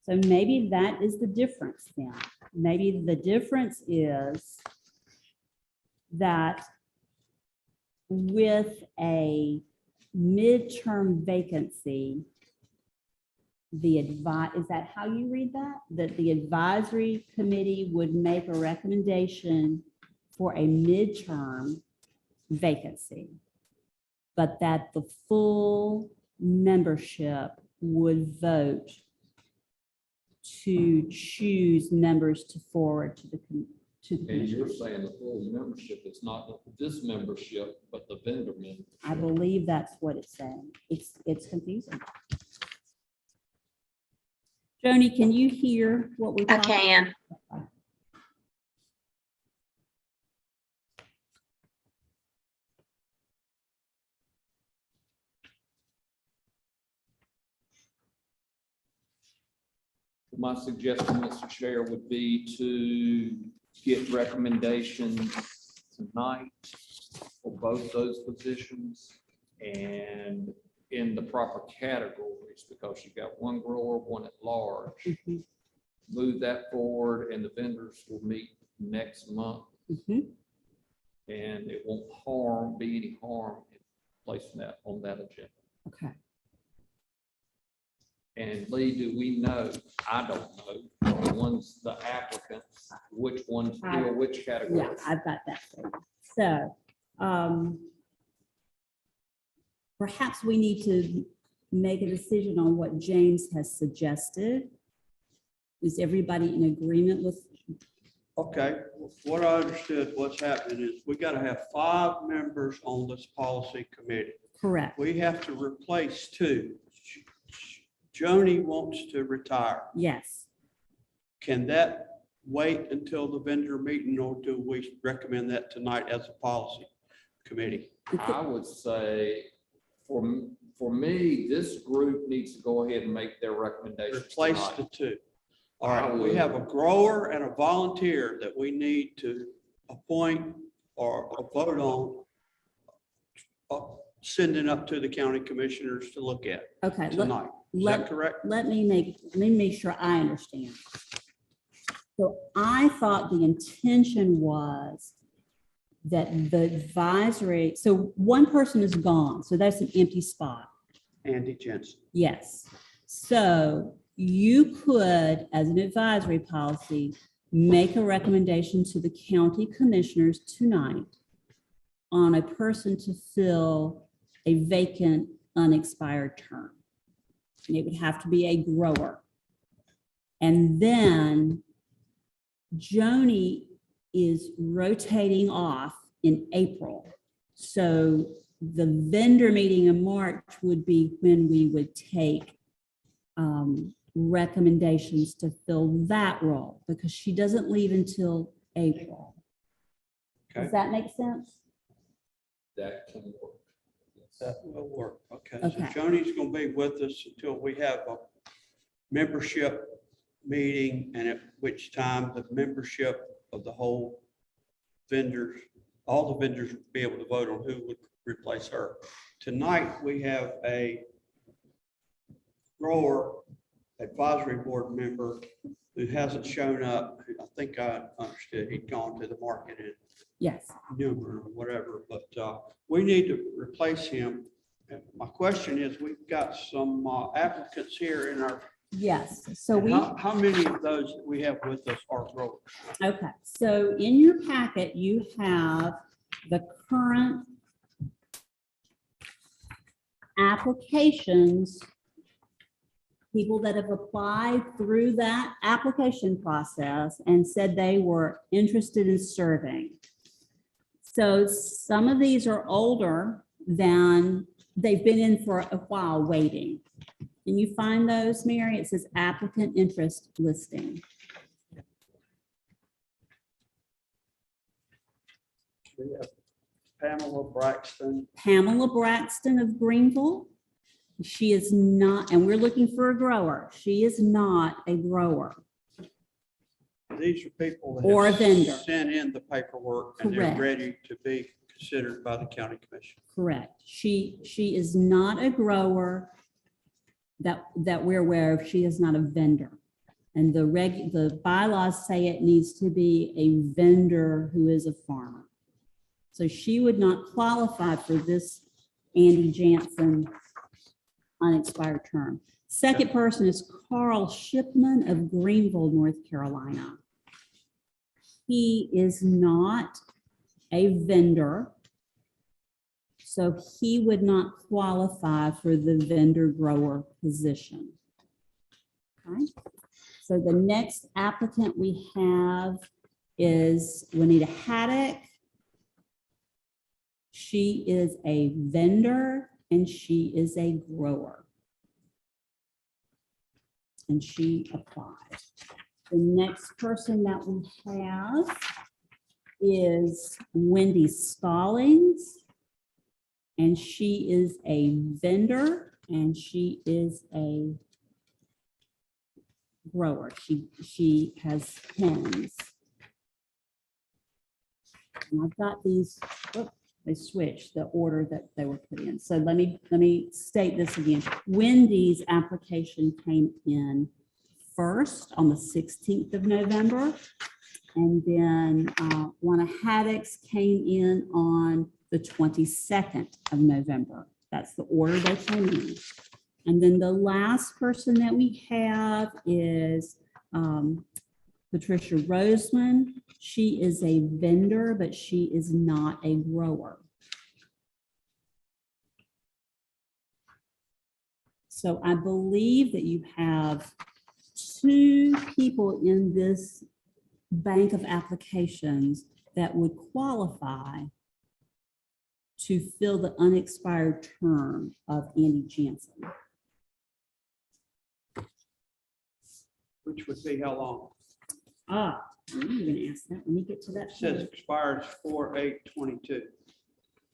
So maybe that is the difference then. Maybe the difference is that with a midterm vacancy, is that how you read that? That the advisory committee would make a recommendation for a midterm vacancy, but that the full membership would vote to choose members to forward to the And commission. you're saying the full membership is not this membership, but the vendor membership. I believe that's what it's saying. It's confusing. Joni, can you hear what we? I can. My suggestion, Mr. Chair, would be to get recommendations tonight for both those positions and in the proper categories, because you've got one grower, one at large. Mhm, Move that forward and the vendors will meet next month, mhm. and it won't be any harm in placing that on that agenda. Okay. And Lee, do we know, I don't know, the ones, the applicants, which ones fill which category? Yeah, I've got that for you. So perhaps we need to make a decision on what James has suggested. Is everybody in agreement with? Okay, what I understood, what's happening is we got to have 5 members on this policy committee. Correct. We have to replace 2. Joni wants to retire. Yes. Can that wait until the vendor meeting, or do we recommend that tonight as a policy committee? I would say, for me, this group needs to go ahead and make their recommendations Replace tonight. the 2. All right, we have a grower and a volunteer that we need to appoint or vote on, sending up to the county commissioners to look at Okay. tonight. Is that correct? Let me make sure I understand. So I thought the intention was that the advisory, so one person is gone, so that's an empty spot. Andy Jensen. Yes. So you could, as an advisory policy, make a recommendation to the county commissioners tonight on a person to fill a vacant, unexpired term. And it would have to be a grower. And then Joni is rotating off in April. So the vendor meeting in March would be when we would take recommendations to fill that role, because she doesn't leave until April. Okay. Does that make sense? That can work. That will work. Okay. Okay. So Joni's going to be with us until we have a membership meeting, and at which time the membership of the whole vendors, all the vendors would be able to vote on who would replace her. Tonight, we have a grower advisory board member who hasn't shown up. I think I understood he'd gone to the market in Yes. Newman or whatever, but we need to replace him. And my question is, we've got some applicants here in our, Yes. So we. how many of those that we have with us are growers? Okay, so in your packet, you have the current applications, people that have applied through that application process and said they were interested in serving. So some of these are older than, they've been in for a while waiting. Can you find those, Mary? It says applicant interest listing. We have Pamela Braxton. Pamela Braxton of Greenville. She is not, and we're looking for a grower. She is not a grower. These are people that Or a have vendor. sent in the paperwork and they're Correct. ready to be considered by the county commission. Correct. She is not a grower that we're aware of. She is not a vendor. And the bylaws say it needs to be a vendor who is a farmer. So she would not qualify for this Andy Jansen unexpired term. Second person is Carl Shipman of Greenville, North Carolina. He is not a vendor, so he would not qualify for the vendor grower position. Okay, so the next applicant we have is Juanita Haddock. She is a vendor and she is a grower. And she applied. The next person that we have is Wendy Stallings. And she is a vendor and she is a grower. She has hens. And I've got these, oh, they switched the order that they were put in. So let me state this again. Wendy's application came in first on the 16th of November. And then Juana Haddock's came in on the 22nd of November. That's the order they came in. And then the last person that we have is Patricia Roseman. She is a vendor, but she is not a grower. So I believe that you have 2 people in this bank of applications that would qualify to fill the unexpired term of Andy Jansen. Which would be how long? I'm going to ask that. Let me get to that. It says page. expires 4/8/22.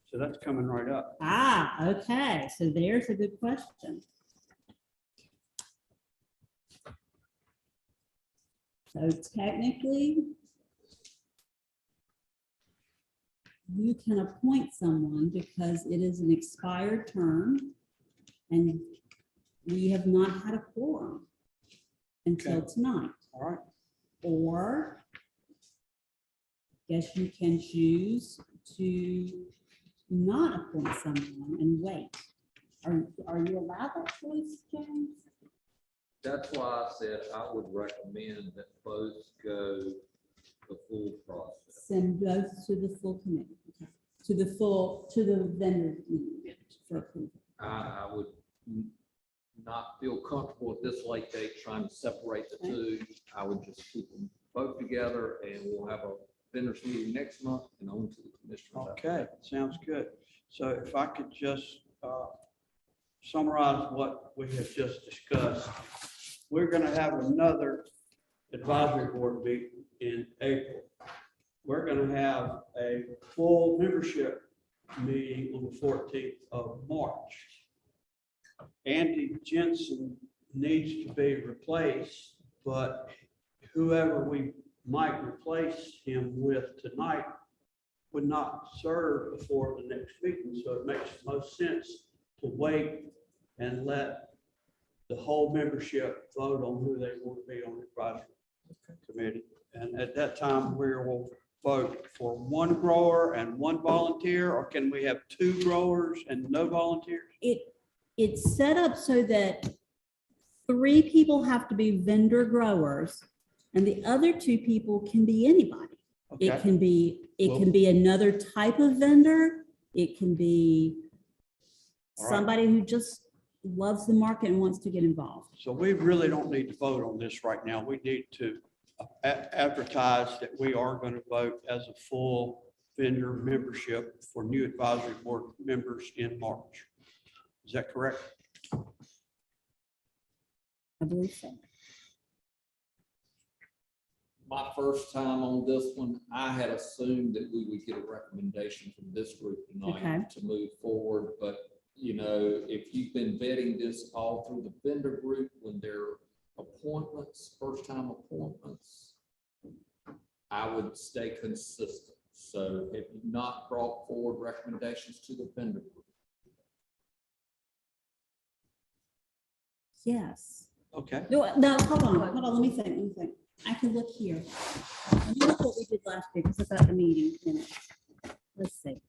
So that's coming right up. Okay. So there's a good question. So technically, you can appoint someone because it is an expired term and we have not had a quorum until Okay. tonight. All right. Or guess you can choose to not appoint someone and wait. Are you allowed that choice, James? That's why I said I would recommend that both go the full process. Send both to the full committee, okay. To the vendor meeting for approval. I would not feel comfortable at this late date trying to separate the two. I would just keep them both together and we'll have a vendors meeting next month and on to the commissioners. after Okay, sounds good. So if I could just summarize what we have just discussed. We're going to have another advisory board meeting in April. We're going to have a full membership meeting on the 14th of March. Andy Jensen needs to be replaced, but whoever we might replace him with tonight would not serve before the next meeting. So it makes most sense to wait and let the whole membership vote on who they want to be on the advisory committee. And at that time, we will vote for one grower and one volunteer, or can we have two growers and no volunteers? It's set up so that 3 people have to be vendor growers and the other 2 people can be anybody. It Okay, can be another type of vendor. It can be All right. somebody who just loves the market and wants to get involved. so we really don't need to vote on this right now. We need to advertise that we are going to vote as a full vendor membership for new advisory board members in March. Is that correct? I believe so. My first time on this one, I had assumed that we would get a recommendation from this group Okay. tonight to move forward, but you know, if you've been vetting this all through the vendor group, when they're appointments, first time appointments, I would stay consistent. So have you not brought forward recommendations to the vendor group? Yes. Okay. No, hold on, let me think. I can look here. Let me look what we did last week, because about the meeting minutes. Let's see.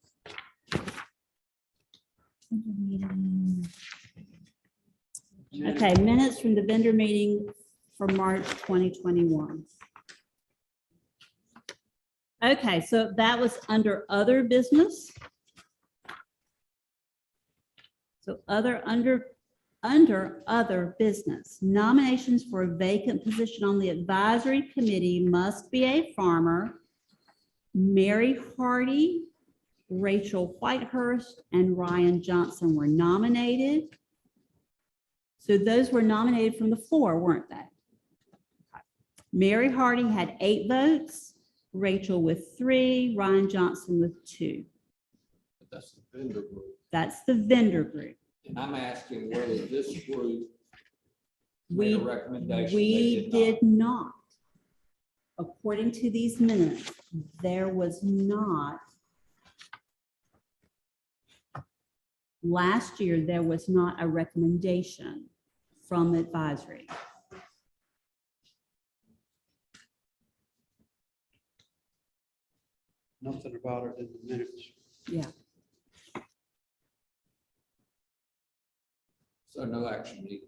Okay, minutes from the vendor meeting for March 2021. Okay, so that was under other business. So under other business, nominations for a vacant position on the advisory committee must be a farmer. Mary Hardy, Rachel Whitehurst, and Ryan Johnson were nominated. So those were nominated from the floor, weren't they? Mary Hardy had 8 votes, Rachel with 3, Ryan Johnson with 2. But that's the vendor group. That's the vendor group. And I'm asking whether this group made We, a recommendation. we They did not. According to these minutes, there was not. Last year, there was not a recommendation from advisory. Nothing about it in the minutes. Yeah. So no action needed.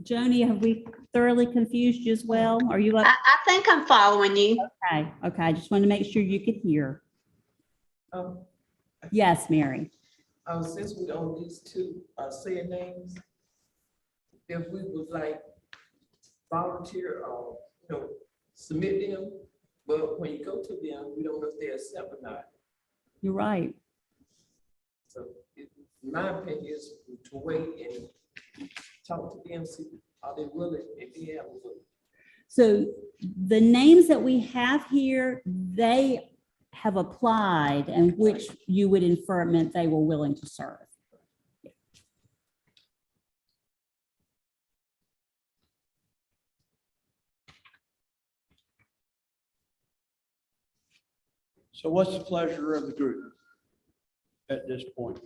Joni, have we thoroughly confused you as well? Are you up? I think I'm following you. Okay, okay, I just want to make sure you could hear. Um, Yes, Mary. Since we own these two, saying names, if we would like volunteer, submit them, but when you go to them, we don't know if they accept or not. You're right. So my opinion is to wait and talk to them, see are they willing, if they have a willing. So the names that we have here, they have applied and which you would infer meant they were willing to serve. So what's the pleasure of the group at this point?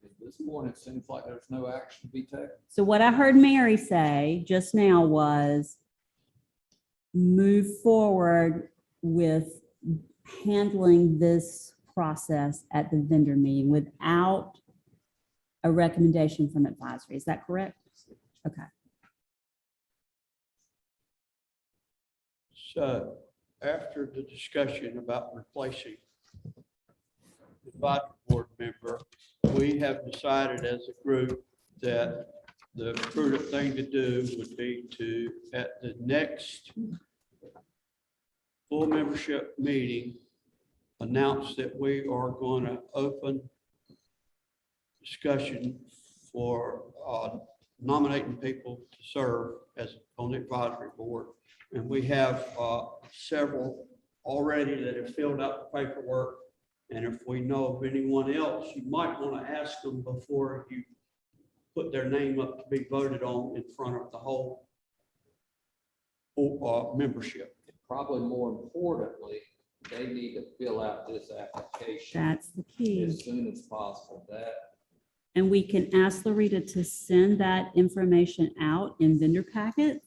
At this point, it seems like there's no action to be taken. So what I heard Mary say just now was move forward with handling this process at the vendor meeting without a recommendation from advisory. Is that correct? Okay. So after the discussion about replacing the advisory board member, we have decided as a group that the prudent thing to do would be to, at the next full membership meeting, announce that we are going to open discussion for nominating people to serve as on the advisory board. And we have several already that have filled out the paperwork. And if we know of anyone else, you might want to ask them before you put their name up to be voted on in front of the whole membership. Probably more importantly, they need to fill out this application That's the key. as soon as possible. That, And we can ask Loretta to send that information out in vendor packets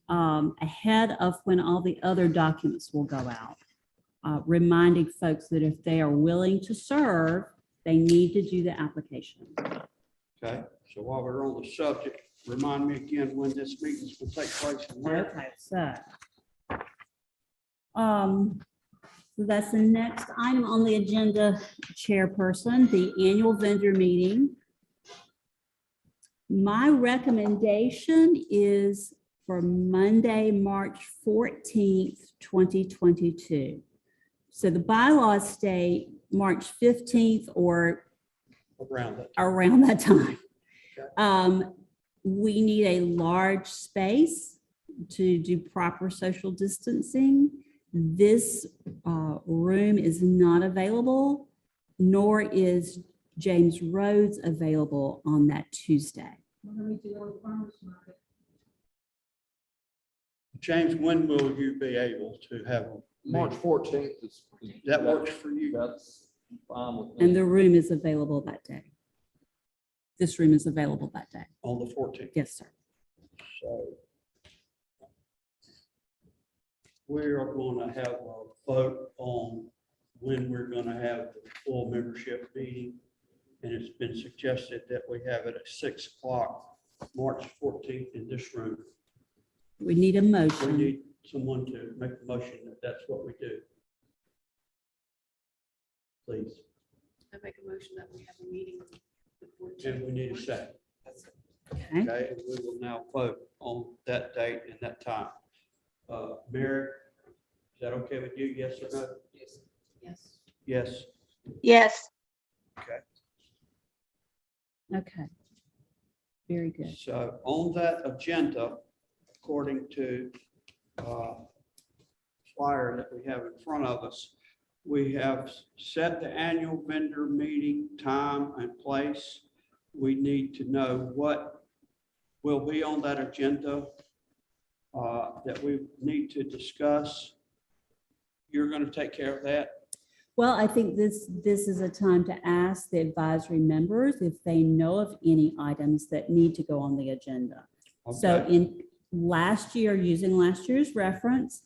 ahead of when all the other documents will go out. Reminding folks that if they are willing to serve, they need to do the application. Okay, so while we're on the subject, remind me again when this meeting will take place and where. Okay, so. So that's the next item on the agenda, Chairperson, the annual vendor meeting. My recommendation is for Monday, March 14th, 2022. So the bylaws state March 15th or Around that. around that time. Okay. We need a large space to do proper social distancing. This room is not available, nor is James Rhodes available on that Tuesday. What do we do on the farmer's market? James, when will you be able to have a March meeting? 14th is. That works for you? That's fine with me. And the room is available that day. This room is available that day. On the 14th. Yes, sir. So we are going to have a vote on when we're going to have the full membership meeting. And it's been suggested that we have it at 6 o'clock, March 14th in this room. We need a We motion. need someone to make a motion that that's what we do. Please. I make a motion that we have a meeting. on the 14th. And we need a second. Okay. Okay, and we will now vote on that date and that time. Mary, is that okay with you? Yes or no? Yes. Yes. Yes, Okay. Very good. So on that agenda, according to flyer that we have in front of us, we have set the annual vendor meeting time and place. We need to know what will be on that agenda that we need to discuss. You're going to take care of that? Well, I think this is a time to ask the advisory members if they know of any items that need to go on the agenda. So Okay. in last year, using last year's reference,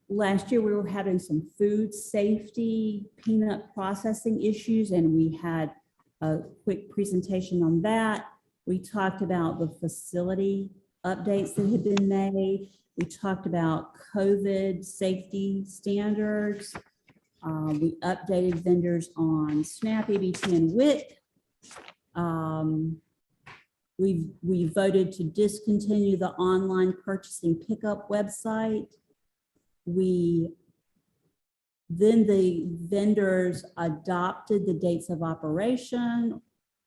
last year we were having some food safety peanut processing issues, and we had a quick presentation on that. We talked about the facility updates that had been made. We talked about COVID safety standards. We updated vendors on SNAP, EBT, and WIC. We voted to discontinue the online purchasing pickup website. Then the vendors adopted the dates of operation,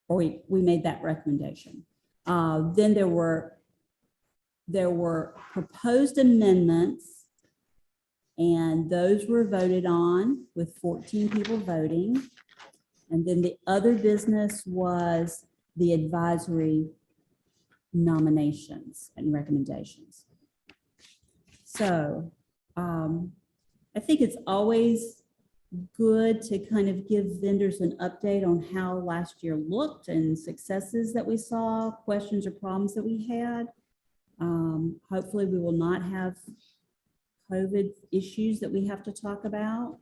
or we made that recommendation. Then there were proposed amendments, and those were voted on with 14 people voting. And then the other business was the advisory nominations and recommendations. So I think it's always good to kind of give vendors an update on how last year looked and successes that we saw, questions or problems that we had. Hopefully, we will not have COVID issues that we have to talk about.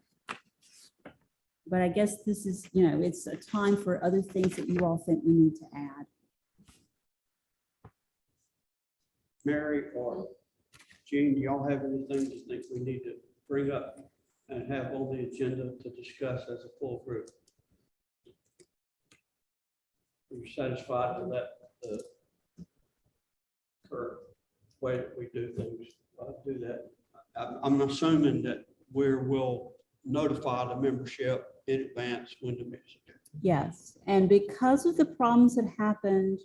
But I guess this is, it's a time for other things that you all think we need to add. Mary or Gene, do y'all have anything you think we need to bring up and have on the agenda to discuss as a full group? Are you satisfied with that, the current way that we do things? Do that. I'm assuming that we'll notify the membership in advance when the meeting. Yes, and because of the problems that happened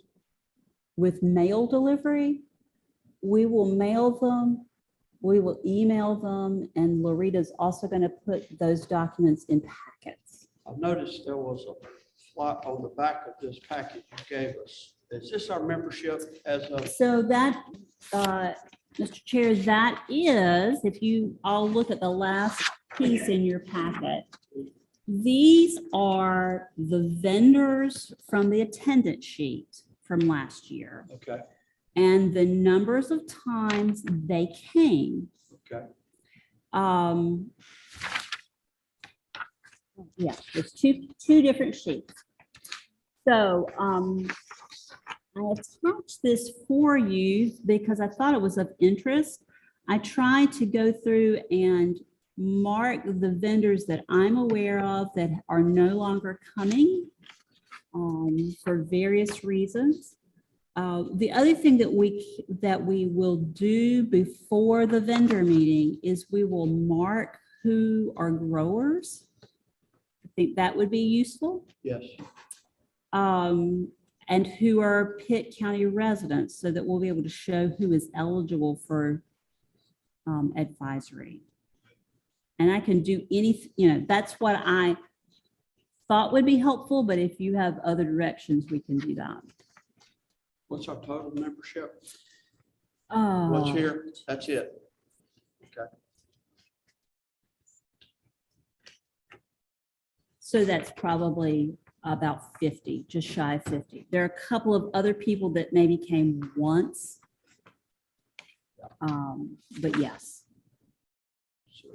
with mail delivery, we will mail them, we will email them, and Lorita's also going to put those documents in packets. I've noticed there was a flap on the back of this package you gave us. Is this our membership as of? So that, Mr. Chair, that is, if you all look at the last piece in your packet, these are the vendors from the attendance sheet from last year Okay, and the numbers of times they came. okay. Yeah, there's two different sheets. So I attached this for you because I thought it was of interest. I tried to go through and mark the vendors that I'm aware of that are no longer coming for various reasons. The other thing that we will do before the vendor meeting is we will mark who are growers. I think that would be useful. Yes. And who are Pitt County residents so that we'll be able to show who is eligible for advisory. And I can do anything, that's what I thought would be helpful, but if you have other directions, we can do that. What's our total membership? What's Oh, here? That's it. Okay. so that's probably about 50, just shy of 50. There are a couple of other people that maybe came once. But yes. So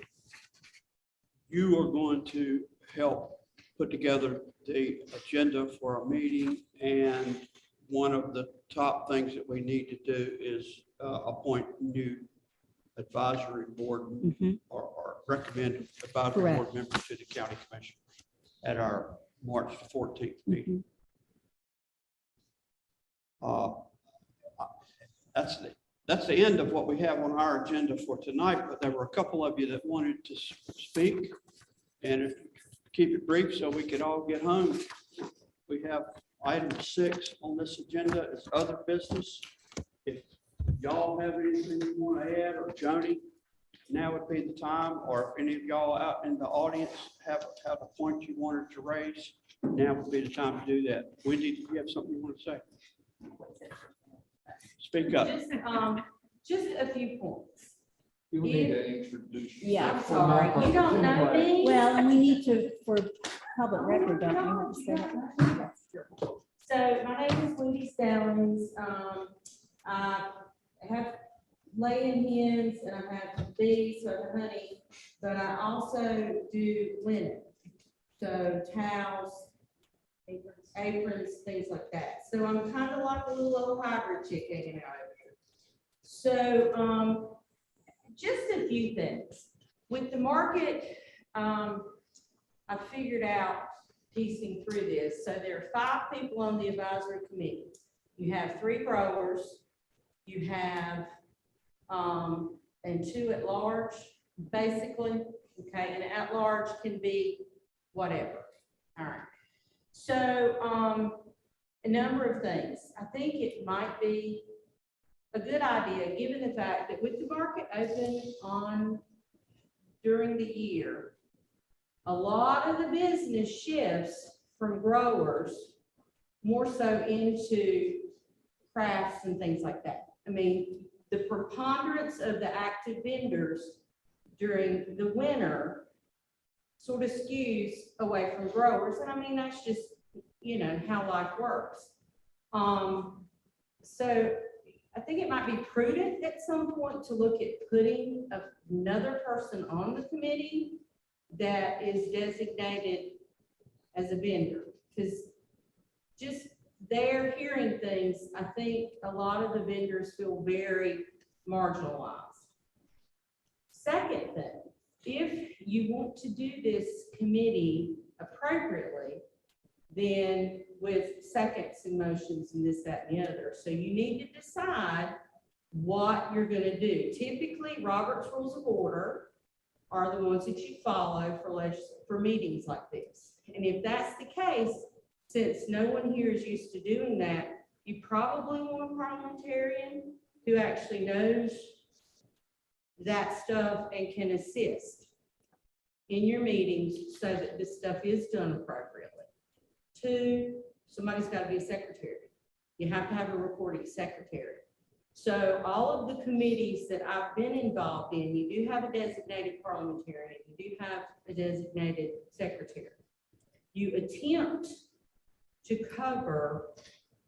you are going to help put together the agenda for our meeting, and one of the top things that we need to do is appoint new advisory board Mhm. or recommend advisory Correct. board members to the county commission at our March the 14th meeting. That's the end of what we have on our agenda for tonight, but there were a couple of you that wanted to speak, and keep it brief so we could all get home. We have item 6 on this agenda is other business. If y'all have anything you want to add, or Joni, now would be the time, or if any of y'all out in the audience have a point you wanted to raise, now would be the time to do that. Wendy, do you have something you want to say? Speak up. Just a few points. You need to introduce. Yeah, I'm yourself. sorry, you don't know me? Well, and we need to, for public record, don't we want to say that? So my name is Wendy Stallings. I have laying hens and I have bees, so I have honey, but I also do linen. So towels, aprons, things like that. So I'm kind of like a little old hybrid chick hanging out over here. So, just a few things. With the market, I figured out piecing through this. So there are 5 people on the advisory committee. You have 3 growers, you have, and 2 at large, basically. Okay, and at large can be whatever. All right. So, a number of things. I think it might be a good idea, given the fact that with the market open on during the year, a lot of the business shifts from growers more so into crafts and things like that. I mean, the preponderance of the active vendors during the winter sort of skews away from growers. And I mean, that's just, how life works. So I think it might be prudent at some point to look at putting another person on the committee that is designated as a vendor, because just they're hearing things, I think a lot of the vendors feel very marginalized. Second thing, if you want to do this committee appropriately, then with seconds and motions and this, that, and the other. So you need to decide what you're gonna do. Typically, Robert's Rules of Order are the ones that you follow for meetings like this. And if that's the case, since no one here is used to doing that, you probably want a parliamentarian who actually knows that stuff and can assist in your meetings so that this stuff is done appropriately. Two, somebody's got to be a secretary. You have to have a recording secretary. So all of the committees that I've been involved in, you do have a designated parliamentarian, you do have a designated secretary. You attempt to cover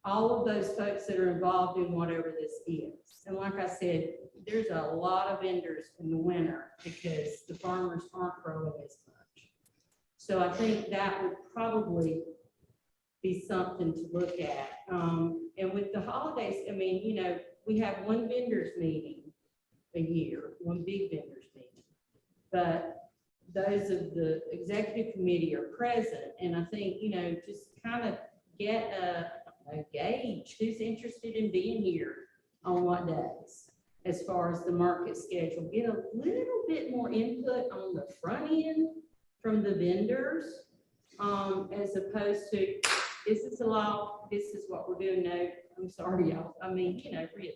all of those folks that are involved in whatever this is. And like I said, there's a lot of vendors in the winter because the farmers aren't growing as much. So I think that would probably be something to look at. And with the holidays, I mean, you know, we have one vendors meeting a year, one big vendors meeting. But those of the executive committee are present. And I think, you know, just kind of get a gauge who's interested in being here on what days, as far as the market schedule. Get a little bit more input on the front end from the vendors, as opposed to, this is a law, this is what we're doing. No, I'm sorry, y'all. I mean, you know, really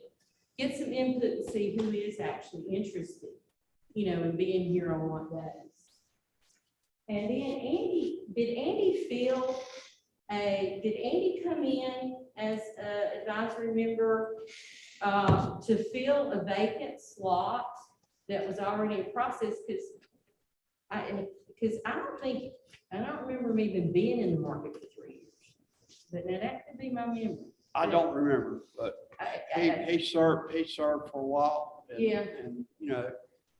get some input and see who is actually interested, you know, in being here on what days. And then Andy, did Andy come in as an advisory member to fill a vacant slot that was already in process? Because I don't remember him even being in the market for 3 years. But now that could be my memory. I don't remember, but he served for a while. And- Yeah. And, you know,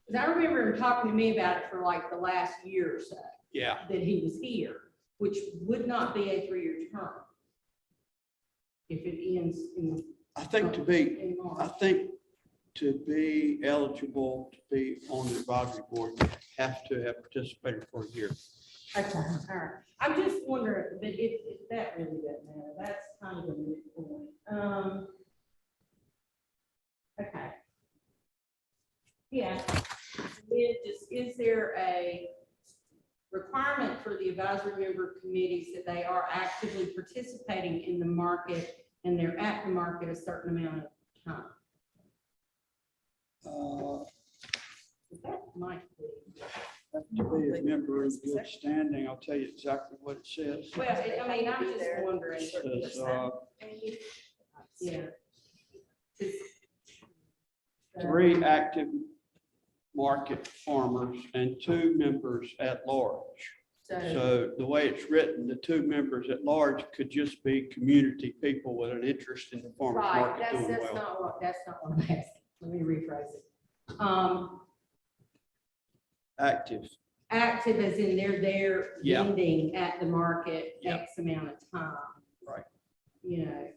'Cause I remember him talking to me about it for like the last year or so yeah, that he was here, which would not be a 3-year term if it ends I think to be, in I March. think to be eligible to be on the advisory board, you have to have participated for a year. Okay, all right. I'm just wondering, but if that really doesn't matter, that's kind of a moot point. Okay. Yeah. Is there a requirement for the advisory member committees that they are actively participating in the market and they're at the market a certain amount of time? That might be. Have to be a member in good standing. I'll tell you exactly what it says. Well, I mean, I'm just wondering. It says, Yeah. 3 active market farmers and 2 members at large. So the way it's written, the 2 members at large could just be community people with an interest in the farmer's Right, market doing that's well. not what I'm asking. Let me rephrase it. Active. Active as in they're there Yeah. vending at the market Yeah. X amount of time. Right. You know,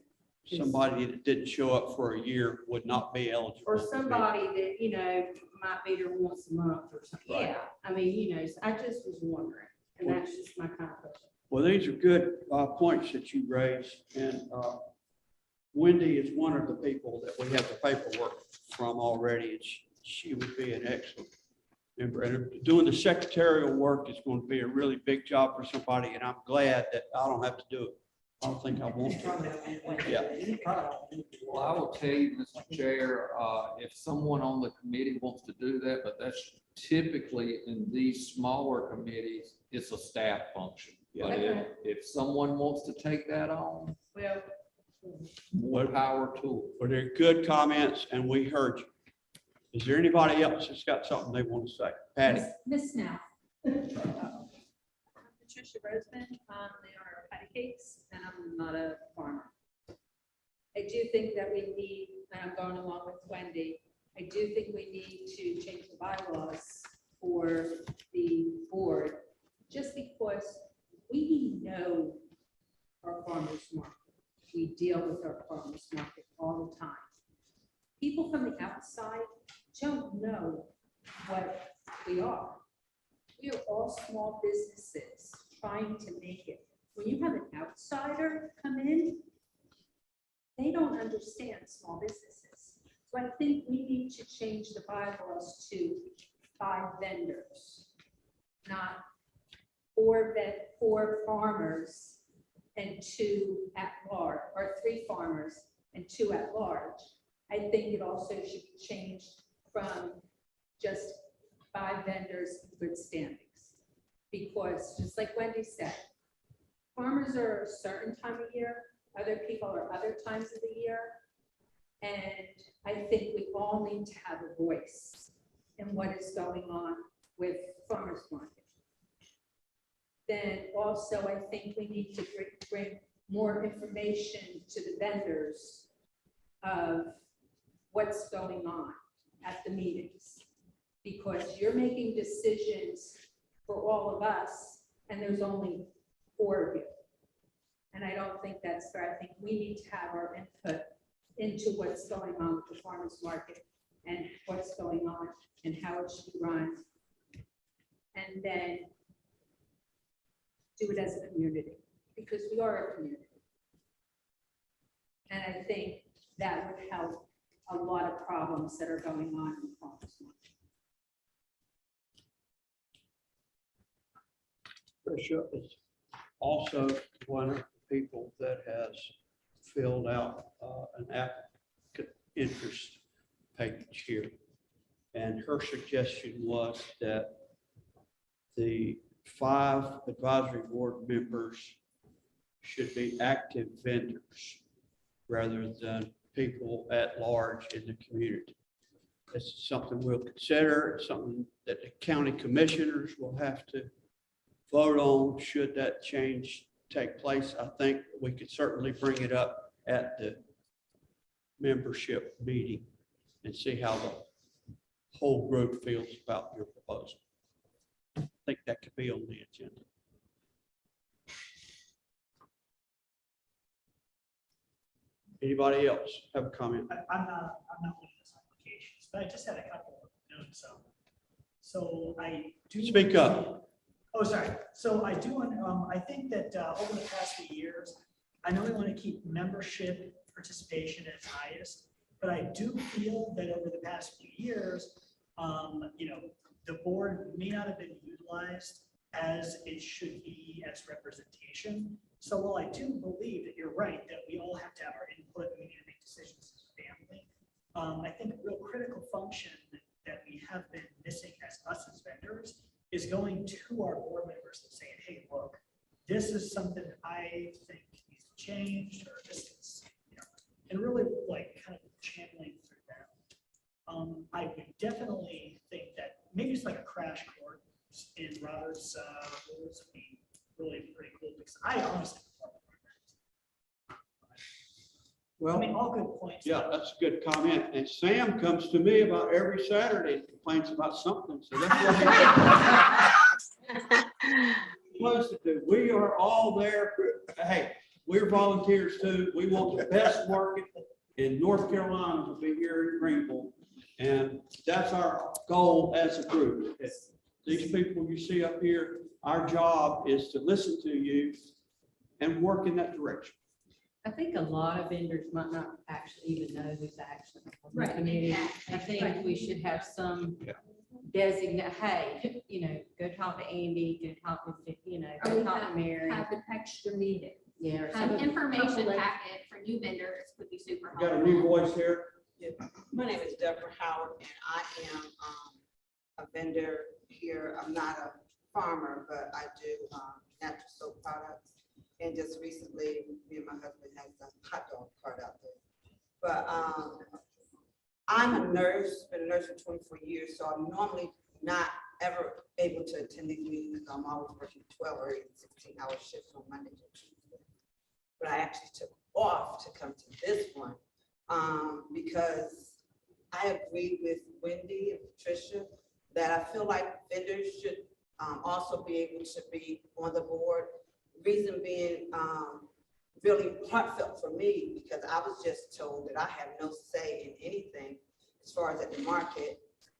Somebody that didn't show up for a year would not be eligible. or to be. somebody that, you know, might be there once a month or something. Right. Yeah, I mean, you know, I just was wondering, and that's just my kind of question. Well, these are good points that you raised, and Wendy is one of the people that we have the paperwork from already, and she would be an excellent member. And doing the secretarial work is going to be a really big job for somebody, and I'm glad that I don't have to do it. I don't think I want to. Yeah. Well, I will tell you, Mr. Chair, if someone on the committee wants to do that, but that's typically in these smaller committees, it's a staff function. But if someone wants to take that on, Well, more power to them. Well, they're good comments, and we heard you. Is there anybody else that's got something they want to say? Patty? Ms. Snell. Patricia Roseman, I'm the owner of Patty Cakes, and I'm not a farmer. I do think that we need, and I'm going along with Wendy. I do think we need to change the bylaws for the board, just because we know our farmers market. We deal with our farmers market all the time. People from the outside don't know what we are. We are all small businesses trying to make it. When you have an outsider come in, they don't understand small businesses. So I think we need to change the bylaws to 5 vendors, not 4 farmers and 2 at large, or 3 farmers and 2 at large. I think it also should be changed from just 5 vendors in good standings. Because just like Wendy said, farmers are a certain time of year, other people are other times of the year. And I think we all need to have a voice in what is going on with farmers market. Then also, I think we need to bring more information to the vendors of what's going on at the meetings. Because you're making decisions for all of us, and there's only 4 of you. And I don't think that's fair. I think we need to have our input into what's going on with the farmers market and what's going on and how it should be run. And then do it as a community, because we are a community. And I think that would help a lot of problems that are going on in the farmers market. Tricia is also one of the people that has filled out an applicant interest page here. And her suggestion was that the 5 advisory board members should be active vendors rather than people at large in the community. This is something we'll consider. It's something that the county commissioners will have to vote on should that change take place. I think we could certainly bring it up at the membership meeting and see how the whole group feels about your proposal. I think that could be on the agenda. Anybody else have a comment? I'm not one of those applications, but I just had a couple of notes. So I do. Speak up. Oh, sorry. So I do want, I think that over the past few years, I know we want to keep membership participation at its highest, but I do feel that over the past few years, the board may not have been utilized as it should be as representation. So while I do believe that you're right, that we all have to have our input and we need to make decisions as a family, I think a real critical function that we have been missing as us as vendors is going to our board members and saying, hey, look, this is something that I think needs to change, or this is, and really like kind of channeling through them. I would definitely think that maybe it's like a crash course in Robert's rules would be really pretty cool, because I honestly love it. Well, I mean, all good points. yeah, that's a good comment. And Sam comes to me about every Saturday and complains about something. So that's what we're supposed to do. We are all there. Hey, we're volunteers too. We want the best market in North Carolina to be here in Greenville. And that's our goal as a group. These people you see up here, our job is to listen to you and work in that direction. I think a lot of vendors might not actually even know who's actually in the Right. community. I think we should have some designate, hey, go talk to Andy, go talk with, Or go we talk to Mary. Have an extra meeting. Yeah. or An something. information packet for new vendors would be super Got a helpful. new voice here. My name is Deborah Howard, and I am a vendor here. I'm not a farmer, but I do natural soap products. And just recently, me and my husband had a hot dog cart out there. But I'm a nurse, been a nurse for 24 years, so I'm normally not ever able to attend these meetings because I'm always working 12 or even 16-hour shifts on Monday to Tuesday. But I actually took off to come to this one because I agree with Wendy and Patricia that I feel like vendors should also be able to be on the board. Reason being, really heartfelt for me, because I was just told that I have no say in anything as far as at the market,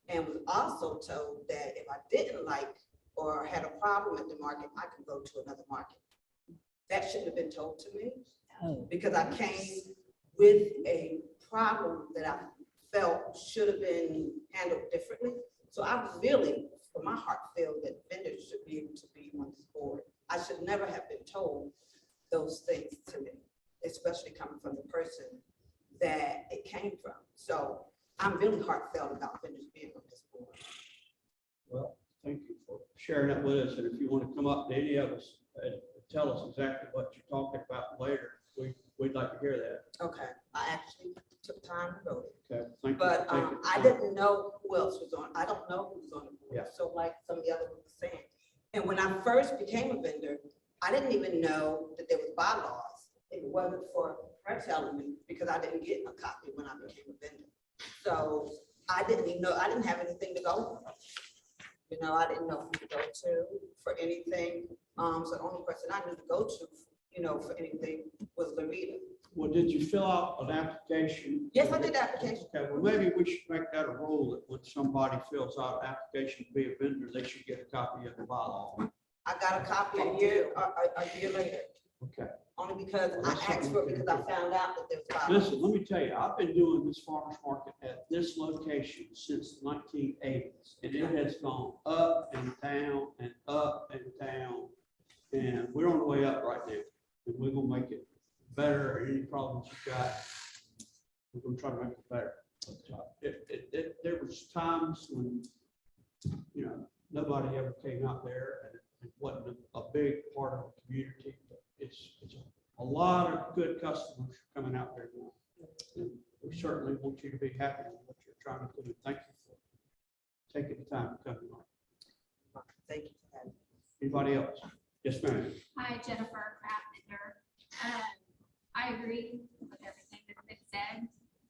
and was also told that if I didn't like or had a problem at the market, I could go to another market. That shouldn't have been told to me, because I came with a problem that I felt should have been handled differently. So I really, from my heart, feel that vendors should be able to be on this board. I should never have been told those things to me, especially coming from the person that it came from. So I'm really heartfelt about vendors being on this board. Well, thank you for sharing that with us. And if you want to come up to any of us and tell us exactly what you're talking about later, we'd like to hear that. Okay, I actually took time to go. Okay, thank you. But for taking the I time. didn't know who else was on. I don't know who was on the Yeah. board. So like some of the other ones were saying. And when I first became a vendor, I didn't even know that there was bylaws. It wasn't for her telling me, because I didn't get a copy when I became a vendor. So I didn't even know, I didn't have anything to go for. You know, I didn't know who to go to for anything. So the only person I knew to go to, you know, for anything was Loretta. Well, did you fill out an application? Yes, I did the application. Okay, well, maybe we should make that a rule that when somebody fills out an application to be a vendor, they should get a copy of the bylaw. I got a copy a year later, Okay. only because Well, I that's asked something for it we can because I do. found out that there was bylaws. Listen, let me tell you, I've been doing this farmer's market at this location since the 1980s. And it has gone up and down and up and down. And we're on the way up right now. And we're gonna make it better. Any problems you got, we're gonna try to make it better. There was times when, you know, nobody ever came out there and it wasn't a big part of the community. But it's a lot of good customers coming out there now. And we certainly want you to be happy with what you're trying to do. Thank you for taking the time to come tonight. Thank you for that. Anybody else? Yes, ma'am. Hi, Jennifer Craftender. I agree with everything that's been said.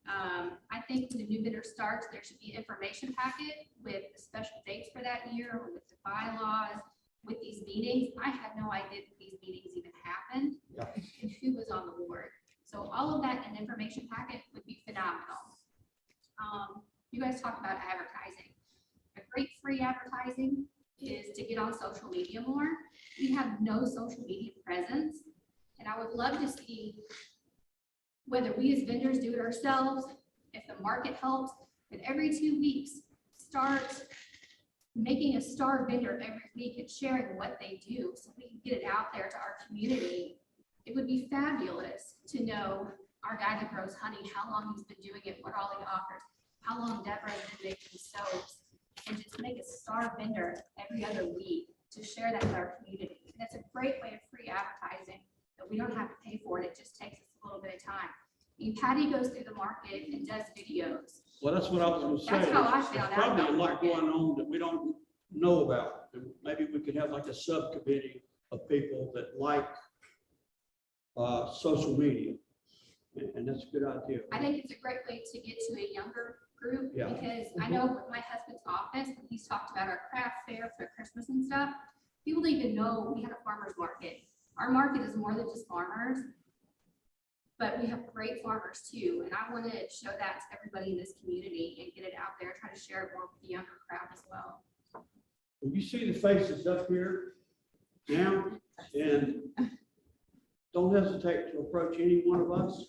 I think when the new bidder starts, there should be an information packet with the special dates for that year, with the bylaws, with these meetings. I had no idea that these meetings even happened Yeah. and who was on the board. So all of that in an information packet would be phenomenal. You guys talk about advertising. A great free advertising is to get on social media more. We have no social media presence. And I would love to see whether we as vendors do it ourselves, if the market helps, that every 2 weeks start making a star vendor every week and sharing what they do so we can get it out there to our community. It would be fabulous to know our guy that grows honey, how long he's been doing it, what all he offers, how long Deborah has been making soaps, and just make a star vendor every other week to share that with our community. And it's a great way of free advertising that we don't have to pay for it. It just takes us a little bit of time. I mean, Patty goes through the market and does videos. Well, that's what I was gonna say. That's how I There's found out probably about a the lot market. going on that we don't know about. And maybe we could have like a subcommittee of people that like social media. And that's a good idea. I think it's a great way to get to a younger group Yeah. because I know with my husband's office, when he's talked about our craft fair for Christmas and stuff, people even know we have a farmer's market. Our market is more than just farmers, but we have great farmers too. And I want to show that to everybody in this community and get it out there, try to share it more with the younger crowd as well. When you see the faces up here now, and don't hesitate to approach any one of us.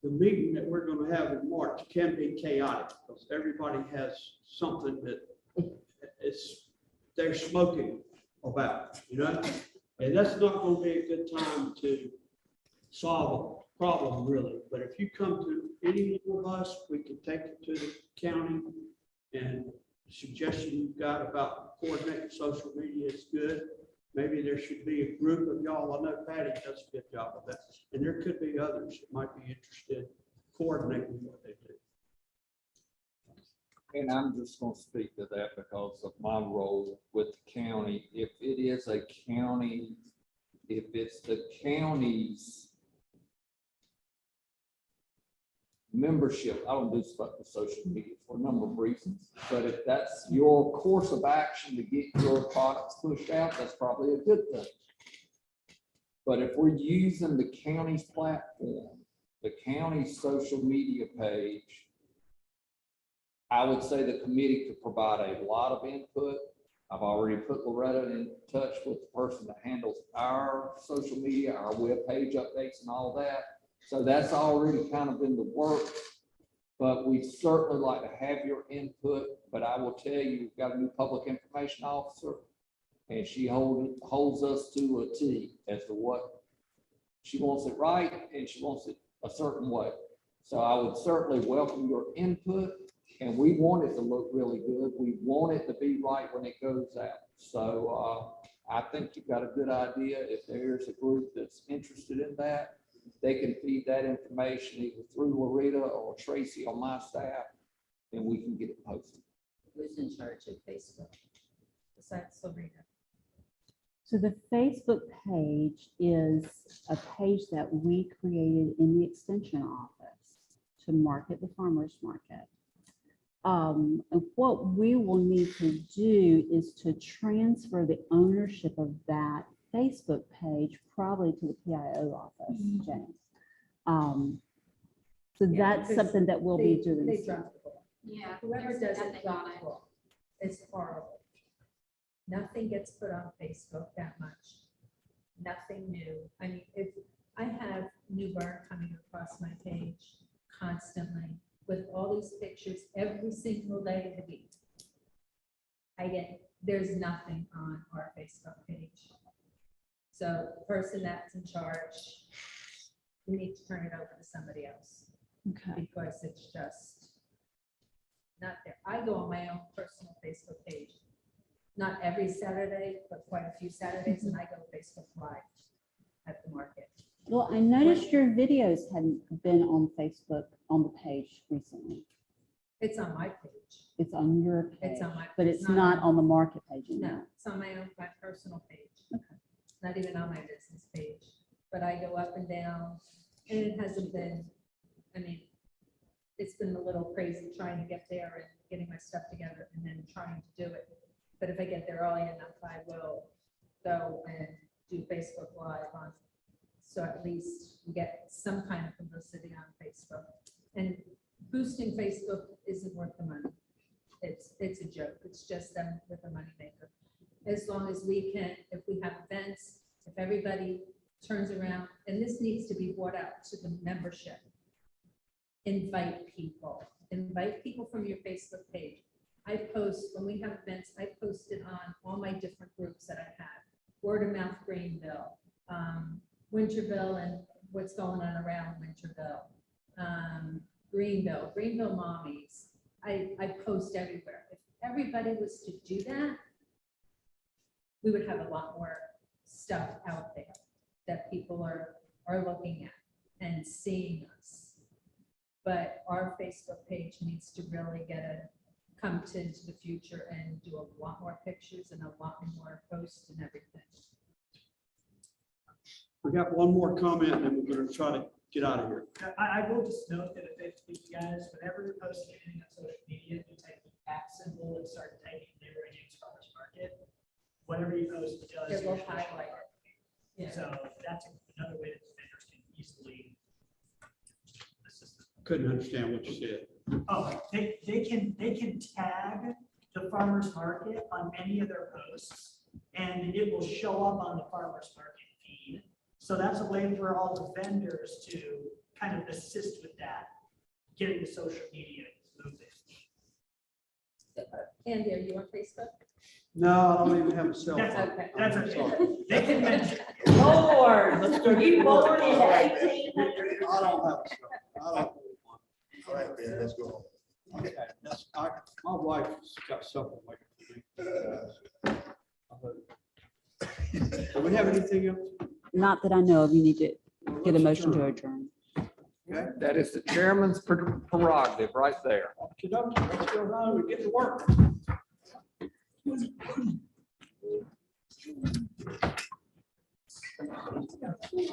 The meeting that we're gonna have in March can be chaotic because everybody has something that they're smoking about, you know? And that's not gonna be a good time to solve a problem really. But if you come to any one of us, we can take it to the county. And the suggestion you've got about coordinating social media is good. Maybe there should be a group of y'all. I know Patty does a good job of that. And there could be others that might be interested in coordinating what they do. And I'm just gonna speak to that because of my role with the county. If it is a county, if it's the county's membership. I don't do stuff with social media for a number of reasons, but if that's your course of action to get your products pushed out, that's probably a good thing. But if we're using the county's platform, the county's social media page, I would say the committee could provide a lot of input. I've already put Loretta in touch with the person that handles our social media, our webpage updates and all that. So that's already kind of in the works, but we'd certainly like to have your input. But I will tell you, we've got a new public information officer, and she holds us to a T as to what she wants it right, and she wants it a certain way. So I would certainly welcome your input, and we want it to look really good. We want it to be right when it goes out. So I think you've got a good idea. If there's a group that's interested in that, they can feed that information either through Loretta or Tracy on my staff, and we can get it posted. Who's in charge of Facebook? Besides Sabrina. So the Facebook page is a page that we created in the extension office to market the farmer's market. And what we will need to do is to transfer the ownership of that Facebook page probably to the PIO office, James. So that's something that we'll be doing. They dropped the ball. Yeah. Whoever there's does it nothing drops on the it. ball. It's horrible. Nothing gets put on Facebook that much. Nothing new. I mean, if I have New Bern coming across my page constantly with all these pictures every single day of the week. There's nothing on our Facebook page. So the person that's in charge, we need to turn it over to somebody else Okay. because it's just not there. I go on my own personal Facebook page, not every Saturday, but quite a few Saturdays, and I go Facebook Live at the market. Well, I noticed your videos hadn't been on Facebook on the page recently. It's on my page. It's on your page, It's on my. but it's not on the market page No, anymore. it's on my personal page. Okay. Not even on my business page, but I go up and down, and it hasn't been, I mean, it's been a little crazy trying to get there and getting my stuff together and then trying to do it. But if I get there early enough, I will go and do Facebook Live on, so at least we get some kind of publicity on Facebook. And boosting Facebook isn't worth the money. It's a joke. It's just them with a moneymaker. As long as we can, if we have events, if everybody turns around, and this needs to be brought out to the membership. Invite people from your Facebook page. I post, when we have events, I post it on all my different groups that I have. Word of Mouth Greenville, Winterville and what's going on around Winterville. Greenville Mommies. I post everywhere. If everybody was to do that, we would have a lot more stuff out there that people are looking at and seeing us. But our Facebook page needs to really come into the future and do a lot more pictures and a lot more posts and everything. We got one more comment and then we're gonna try to get out of here. I will just note that if you guys, whenever you're posting anything on social media, you type the @ symbol and start typing neighboring James Farmers Market. Whatever you post does. It will usually highlight show up. Yeah. So that's another way that vendors can easily. assist us. Couldn't understand what you said. Oh, they can tag the farmer's market on any of their posts and it will show up on the farmer's market feed. So that's a way for all the vendors to kind of assist with that, getting the social media moving. Andy, are you on Facebook? No, I don't even have a cell phone. Okay. That's okay. They can mention. Lord, Let's go were you get to work. born in All right, 1800? I don't have a cell. I don't have one. All right, Ben, let's go. Okay, my wife's got something waiting for me. Do we have anything else? Not that I know of. You need to get a motion to adjourn. Okay. That is the chairman's prerogative right there. Okay, let's go around and get to work.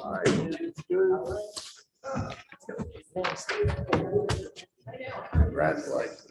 All right, it's good. congratulate.